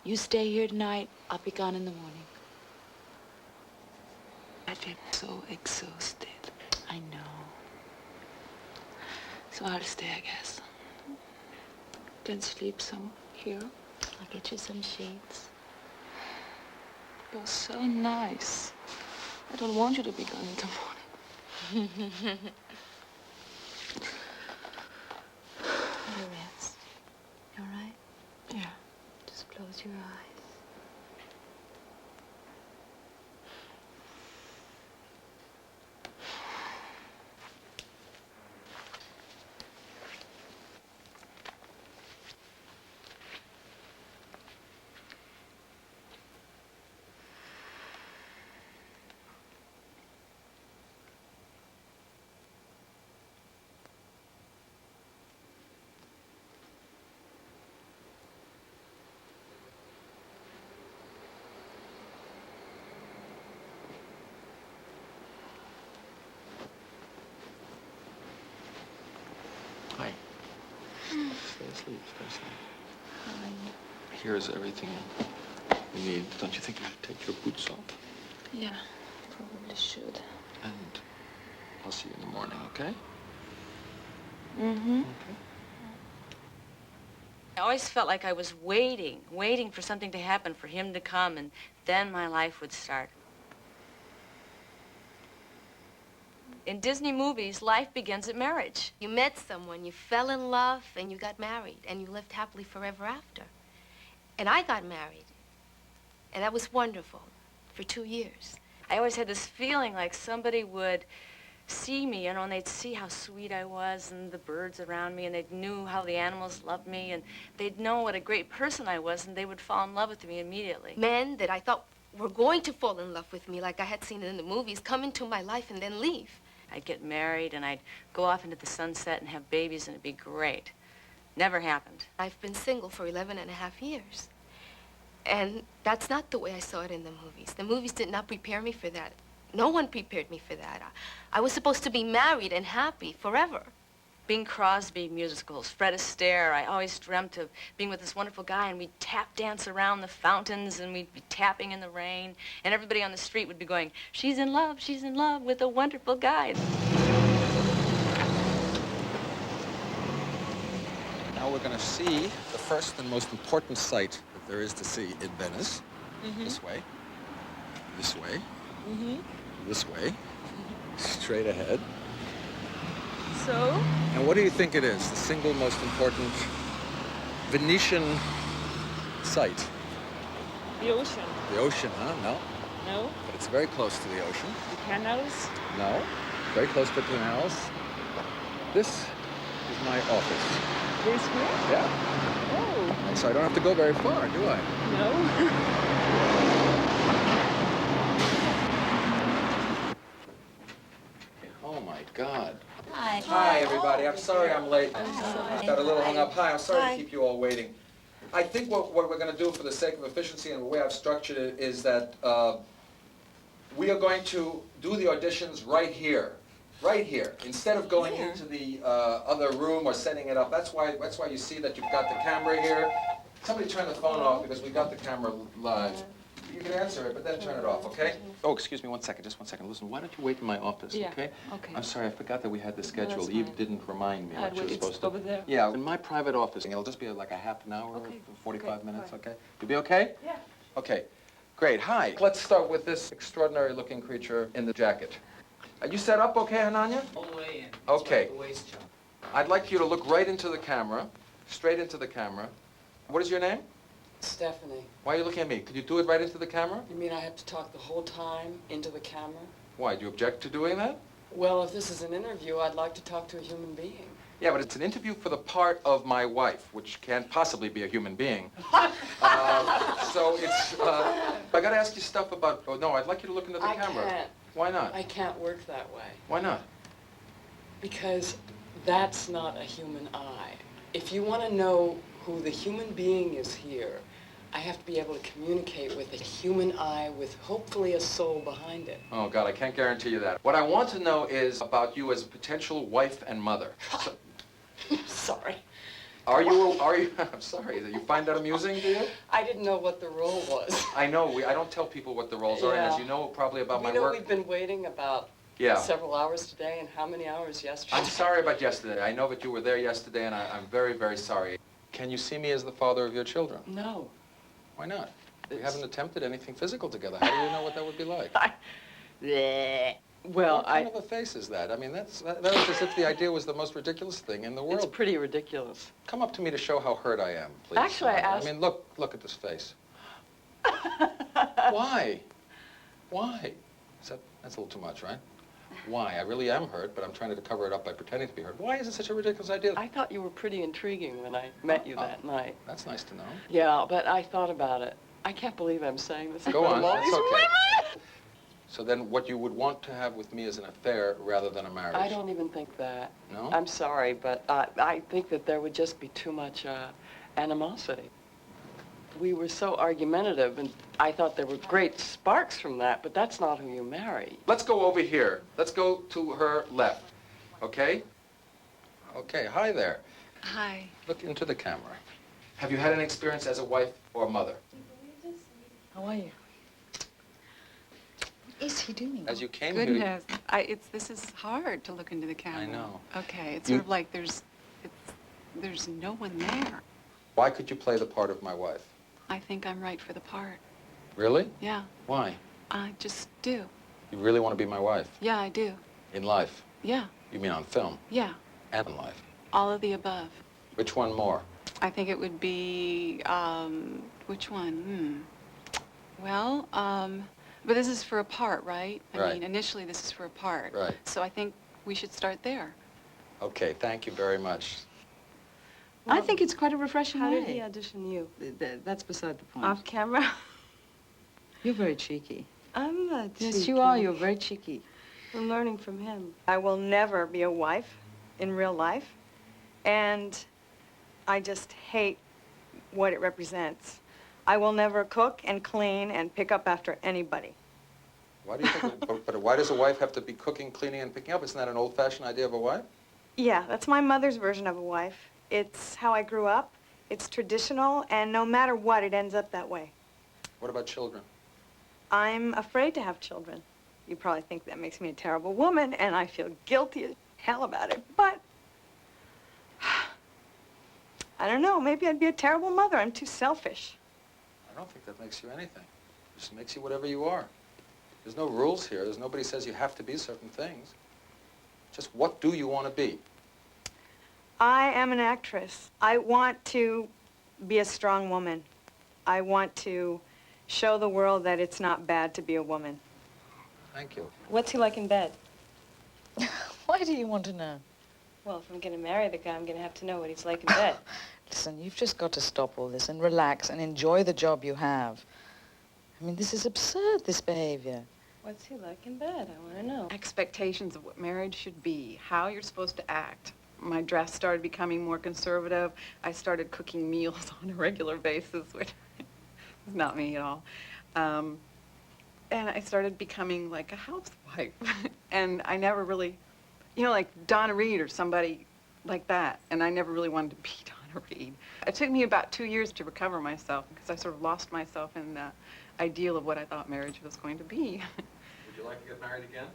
You stay here tonight. I'll be gone in the morning. I feel so exhausted. I know. So I'll stay, I guess. Can sleep some here. I'll get you some sheets. You're so nice. I don't want you to be gone in the morning. You rest. You all right? Yeah. Just close your eyes. Please, Darcy. Here's everything you need. Don't you think you should take your boots off? Yeah, probably should. And I'll see you in the morning, okay? Mm-hmm. Okay. I always felt like I was waiting for something to happen, for him to come, and then my life would start. In Disney movies, life begins at marriage. You met someone, you fell in love, and you got married, and you lived happily forever after. And I got married, and that was wonderful, for 2 years. I always had this feeling like somebody would see me, you know, and they'd see how sweet I was and the birds around me, and they knew how the animals loved me, and they'd know what a great person I was, and they would fall in love with me immediately. Men that I thought were going to fall in love with me like I had seen in the movies come into my life and then leave. I'd get married, and I'd go off into the sunset and have babies, and it'd be great. Never happened. I've been single for 11 and a half years. And that's not the way I saw it in the movies. The movies did not prepare me for that. No one prepared me for that. I was supposed to be married and happy forever. Bing Crosby musicals, Fred Astaire, I always dreamt of being with this wonderful guy, and we'd tap dance around the fountains, and we'd be tapping in the rain, and everybody on the street would be going, she's in love with a wonderful guy. Now we're going to see the first and most important sight that there is to see in Venice. Mm-hmm. This way, this way, Mm-hmm. this way, straight ahead. So? And what do you think it is, the single most important Venetian sight? The ocean. The ocean, huh? No. No? But it's very close to the ocean. The canals? No. Very close to the canals. This is my office. This here? Yeah. Oh. So I don't have to go very far, do I? No. Oh my God. Hi. Hi, everybody. I'm sorry I'm late. sorry. Got a little hung up. Hi, I'm sorry Hi. to keep you all waiting. I think what we're going to do for the sake of efficiency and the way I've structured it is that we are going to do the auditions right here. Right here. Instead of going into the other room or setting it up. That's why you see that you've got the camera here. Somebody turn the phone off because we got the camera live. You can answer it, but then turn it off, okay? Oh, excuse me, 1 second, just 1 second. Listen, why don't you wait in my office, Yeah, okay? okay. I'm sorry, I forgot that we had this scheduled. that's Eve fine. didn't remind me what you were It's supposed to. over there? Yeah, in my private office. It'll just be like a half an hour, Okay, 45 okay, minutes, fine. okay? You be okay? Yeah. Okay, great. Hi. Let's start with this extraordinary-looking creature in the jacket. Are you set up okay, Hananya? All the way in. Okay. The waist jump. I'd like you to look right into the camera, straight into the camera. What is your name? Stephanie, Why are you looking at me? Could you do it right into the camera? you mean I have to talk the whole time into the camera? Why, do you object to doing that? Well, if this is an interview, I'd like to talk to a human being. Yeah, but it's an interview for the part of my wife, which can't possibly be a human being. So it's, I gotta ask you stuff about, oh no, I'd like you to look into the I camera. can't. Why not? I can't work that way. Why not? Because that's not a human eye. If you want to know who the human being is here, I have to be able to communicate with a human eye with hopefully a soul behind it. Oh God, I can't guarantee you that. What I want to know is about you as a potential wife and mother. So, Sorry. are you, I'm sorry, you find that amusing, do you? I didn't know what the role was. I know, I don't tell people what the roles are, and as Yeah. you know probably about my You know, work. we've been waiting about Yeah. several hours today, and how many hours yesterday? I'm sorry about yesterday. I know that you were there yesterday, and I'm very, very sorry. Can you see me as the father of your children? No. Why not? We haven't attempted anything physical together. How do you know what that would be like? Well, what kind of a face is that? I mean, that was as if the idea was the most ridiculous thing in the world. It's pretty ridiculous. Come up to me to show how hurt I am, please. Actually, I asked... I mean, look at this face. Why? Why? That's a little too much, right? Why? I really am hurt, but I'm trying to cover it up by pretending to be hurt. Why is it such a ridiculous idea? I thought you were pretty intriguing when I met you that night. That's nice to know. Yeah, but I thought about it. I can't believe I'm saying this. Go on, All that's these okay. women! So then what you would want to have with me is an affair rather than a marriage. I don't even think that. No? I'm sorry, but I think that there would just be too much animosity. We were so argumentative, and I thought there were great sparks from that, but that's not who you marry. Let's go over here. Let's go to her left, okay? Okay, hi there. Hi. Look into the camera. Have you had any experience as a wife or a mother? How are you? What is he doing? As you came here... Goodness, this is hard to look into the camera. I know. Okay, it's You- sort of like there's no one there. Why could you play the part of my wife? I think I'm right for the part. Really? Yeah, Why? I just do. You really want to be my wife? Yeah, I do. In life? Yeah, You mean on film? yeah, And in life? all of the above. Which one more? I think it would be, which one? Well, but this is for a part, right? I Right. mean, initially this is for a part. Right. So I think we should start there. Okay, thank you very much. I think it's quite a refreshing How way. did he audition you? That's beside the point. Off camera? You're very cheeky. I'm not cheeky. Yes, you are. You're very cheeky. I'm learning from him. I will never be a wife in real life, and I just hate what it represents. I will never cook and clean and pick up after anybody. Why do you think, but why does a wife have to be cooking, cleaning, and picking up? Isn't that an old-fashioned idea of a wife? Yeah, that's my mother's version of a wife. It's how I grew up. It's traditional, and no matter what, it ends up that way. What about children? I'm afraid to have children. You probably think that makes me a terrible woman, and I feel guilty as hell about it, but I don't know, maybe I'd be a terrible mother. I'm too selfish. I don't think that makes you anything. It just makes you whatever you are. There's no rules here. There's nobody says you have to be certain things. Just what do you want to be? I am an actress. I want to be a strong woman. I want to show the world that it's not bad to be a woman. Thank you. What's he like in bed? Why do you want to know? Well, if I'm going to marry the guy, I'm going to have to know what he's like in bed. Listen, you've just got to stop all this and relax and enjoy the job you have. I mean, this is absurd, this behavior. What's he like in bed? I want to know. Expectations of what marriage should be, how you're supposed to act. My dress started becoming more conservative. I started cooking meals on a regular basis, which is not me at all. And I started becoming like a housewife. And I never really, you know, like Donna Reed or somebody like that. And I never really wanted to be Donna Reed. It took me about 2 years to recover myself because I sort of lost myself in the ideal of what I thought marriage was going to be. Would you like to get married again?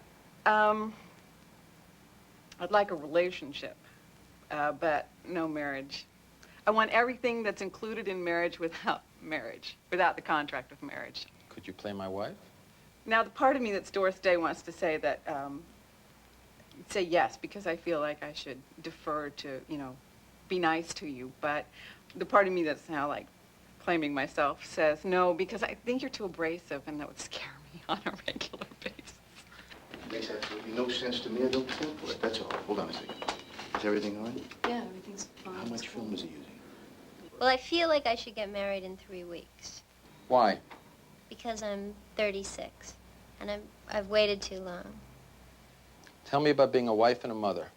I'd like a relationship, but no marriage. I want everything that's included in marriage, without the contract of marriage. Could you play my wife? Now, the part of me that's Doris Day wants to say that, say yes, because I feel like I should defer to, you know, be nice to you. But the part of me that's now like claiming myself says no, because I think you're too abrasive and that would scare me on a regular basis. Makes absolutely no sense to me. I don't feel for it. That's all. Hold on a second. Is everything on? Yeah, everything's fine. How much film is he using? Well, I feel like I should get married in 3 weeks Why? because I'm 36 and I've waited too long. Tell me about being a wife and a mother.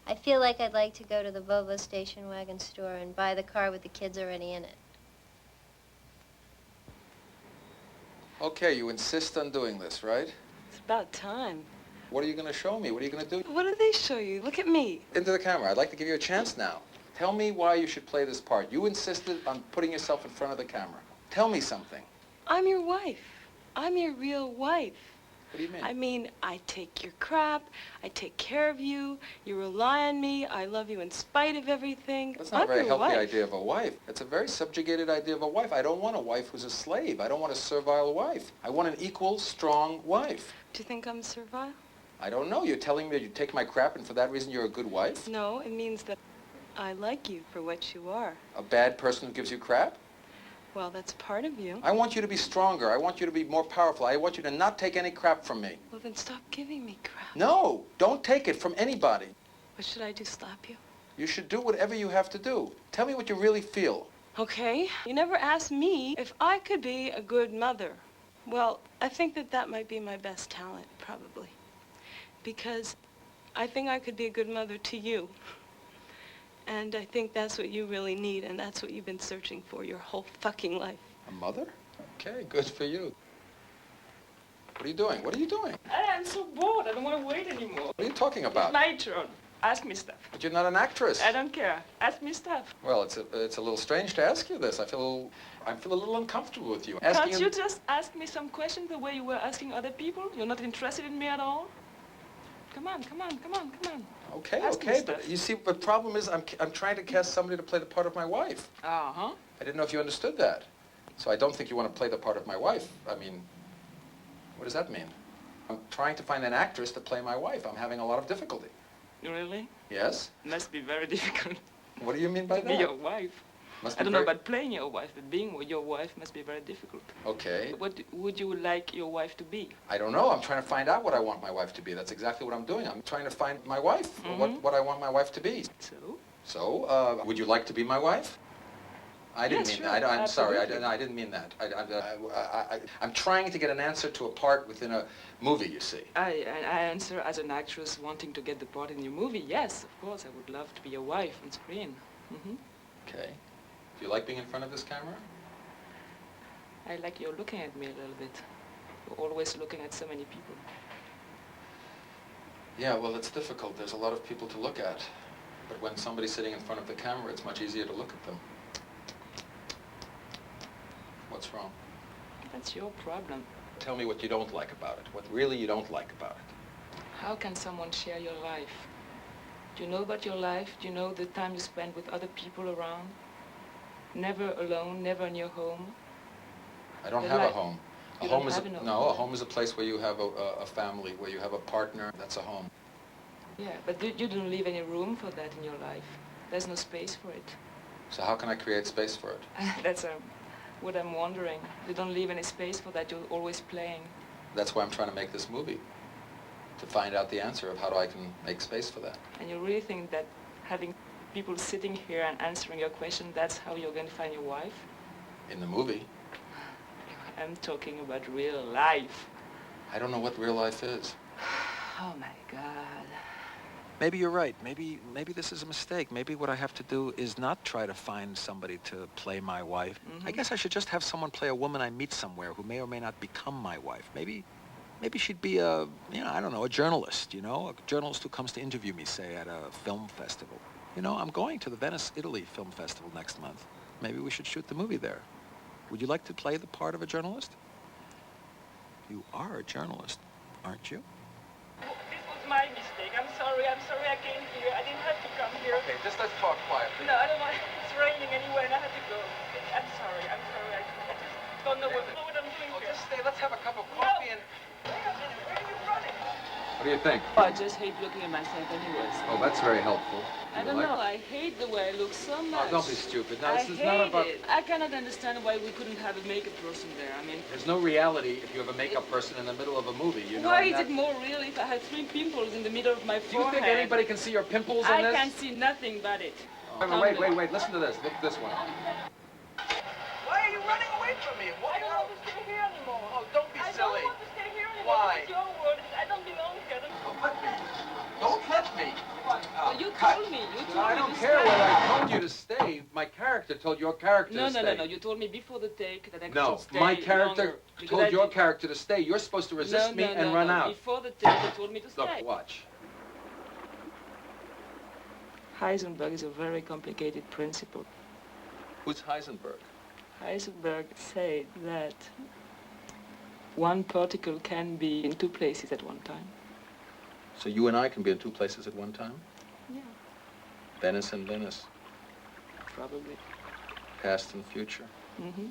I feel like I'd like to go to the Volvo station wagon store and buy the car with the kids already in it. Okay, you insist on doing this, right? It's about time. What are you going to show me? What are you going to do? What do they show you? Look at me. Into the camera. I'd like to give you a chance now. Tell me why you should play this part. You insisted on putting yourself in front of the camera. Tell me something. I'm your wife. I'm your real wife. What do you mean? I mean, I take your crap, I take care of you, you rely on me, I love you in spite of everything. That's not a I'm very your healthy wife. idea of a wife. It's a very subjugated idea of a wife. I don't want a wife who's a slave. I don't want a servile wife. I want an equal, strong wife. Do you think I'm servile? I don't know. You're telling me that you take my crap and for that reason you're a good wife? No, it means that I like you for what you are. A bad person who gives you crap? Well, that's part of you. I want you to be stronger. I want you to be more powerful. I want you to not take any crap from me. Well, then stop giving me crap. No, don't take it from anybody. What should I do, slap you? You should do whatever you have to do. Tell me what you really feel. Okay. You never asked me if I could be a good mother. Well, I think that that might be my best talent, probably. Because I think I could be a good mother to you. And I think that's what you really need, and that's what you've been searching for your whole fucking life. A mother? Okay, good for you. What are you doing? What are you doing? I'm so bored. I don't want to wait anymore. What are you talking about? It's my turn. Ask me stuff. But you're not an actress. I don't care. Ask me stuff. Well, it's a little strange to ask you this. I feel a little uncomfortable with you. Can't you just ask me some questions the way you were asking other people? You're not interested in me at all? Come on, come on, come on, come on. Okay, Ask me okay, stuff. but you see, the problem is I'm trying to cast somebody to play the part of my wife. Uh-huh. I didn't know if you understood that. So I don't think you want to play the part of my wife. I mean, what does that mean? I'm trying to find an actress to play my wife. I'm having a lot of difficulty. Really? Yes? Must be very difficult. What do you mean by to that? be your wife. Must I be don't know very- about playing your wife, but being your wife must be very difficult. Okay. What would you like your wife to be? I don't know. I'm trying to find out what I want my wife to be. That's exactly what I'm doing. I'm trying to find my wife, what I want my wife to be. So? So, would you like to be my wife? I didn't Yes, mean sure, that. I'm sorry. absolutely. I didn't mean that. I'm trying to get an answer to a part within a movie, you see. I answer as an actress wanting to get the part in your movie. Yes, of course, I would love to be your wife on screen. Okay. Do you like being in front of this camera? I like you're looking at me a little bit. You're always looking at so many people. Yeah, well, it's difficult. There's a lot of people to look at. But when somebody's sitting in front of the camera, it's much easier to look at them. What's wrong? That's your problem. Tell me what you don't like about it. What really you don't like about it. How can someone share your life? Do you know about your life? Do you know the time you spend with other people around? Never alone, never in your home? I don't The have a life- home. A You home don't is have no no. home. A home is a place where you have a family, where you have a partner. That's a home. Yeah, but you don't leave any room for that in your life. There's no space for it. So how can I create space for it? That's what I'm wondering. You don't leave any space for that. You're always playing. That's why I'm trying to make this movie, to find out the answer of how I can make space for that. And you really think that having people sitting here and answering your question, that's how you're going to find your wife? In the movie, I'm talking about real life. I don't know what real life is. Oh my God. Maybe you're right. Maybe this is a mistake. Maybe what I have to do is not try to find somebody to play my wife. I guess I should just have someone play a woman I meet somewhere who may or may not become my wife. Maybe she'd be I don't know, a journalist, a journalist who comes to interview me, say, at a film festival. I'm going to the Venice, Italy Film Festival next month. Maybe we should shoot the movie there. Would you like to play the part of a journalist? You are a journalist, aren't you? This was my mistake. I'm sorry I came here. I didn't have to come here. Okay, just let's talk quietly. No, I don't want. It's raining anyway, and I had to go. I'm sorry. I just don't know what I'm doing here. Just stay. Let's have a cup of coffee and... Wait a minute. Where are you running? What do you think? I just hate looking at myself anyways. Oh, that's very helpful. I don't know. I hate the way I look so much. Oh, don't be stupid. Now, I this is hate not about... it. I cannot understand why we couldn't have a makeup person there. I mean, There's no reality if you have a makeup person in the middle of a movie, why is it more real if I had 3 pimples in the middle of my Do you forehead? think anybody can see your pimples in this? I can't see nothing but it. Wait. Listen to this. Look at this one. Why are you running away from me? I don't want to stay here anymore. Oh, don't be I silly. don't want to stay here anymore. Why? It's your word. I don't belong here. Don't let me. You told me. You told I me don't to care stay. whether I told you to stay. My character told your character No, to stay. no. You told me before the take that I No, should stay my character longer, because told I your did- character to stay. You're supposed to resist me and no, run no. out. Before the take, they told me to stay. Look, watch. Heisenberg is a very complicated principle. Who's Heisenberg? Heisenberg said that one particle can be in 2 places at one time. So you and I can be in 2 places at one time? Yeah. Venice and Venice. Probably. Past and future. Mm-hmm.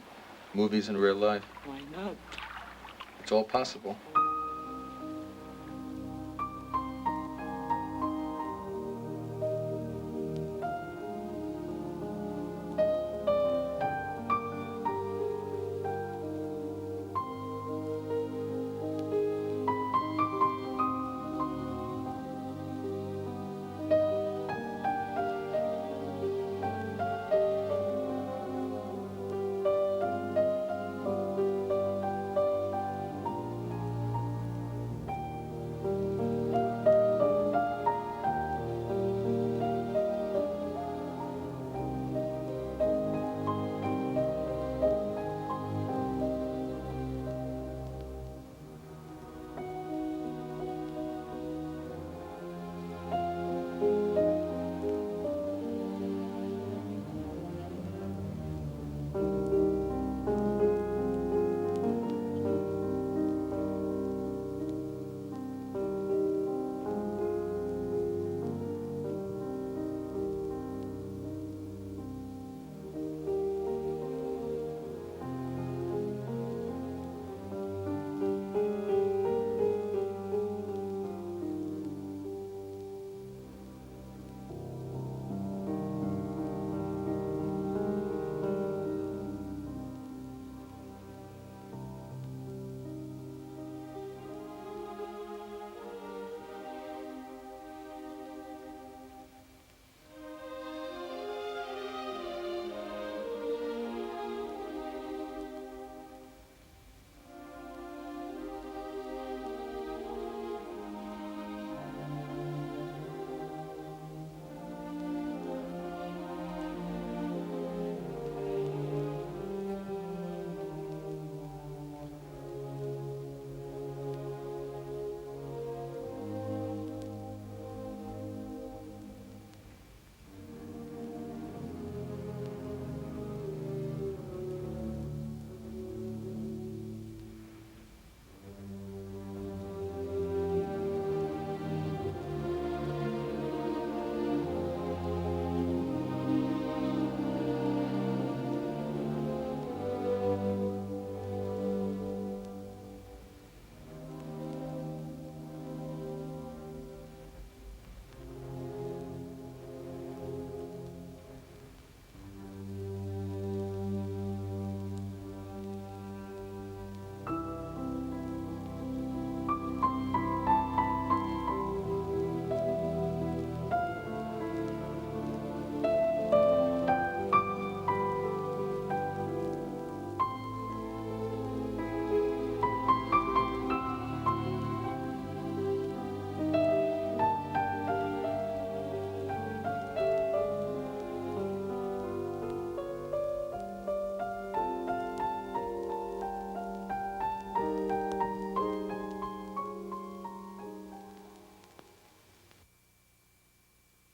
Movies and real life. Why not? It's all possible.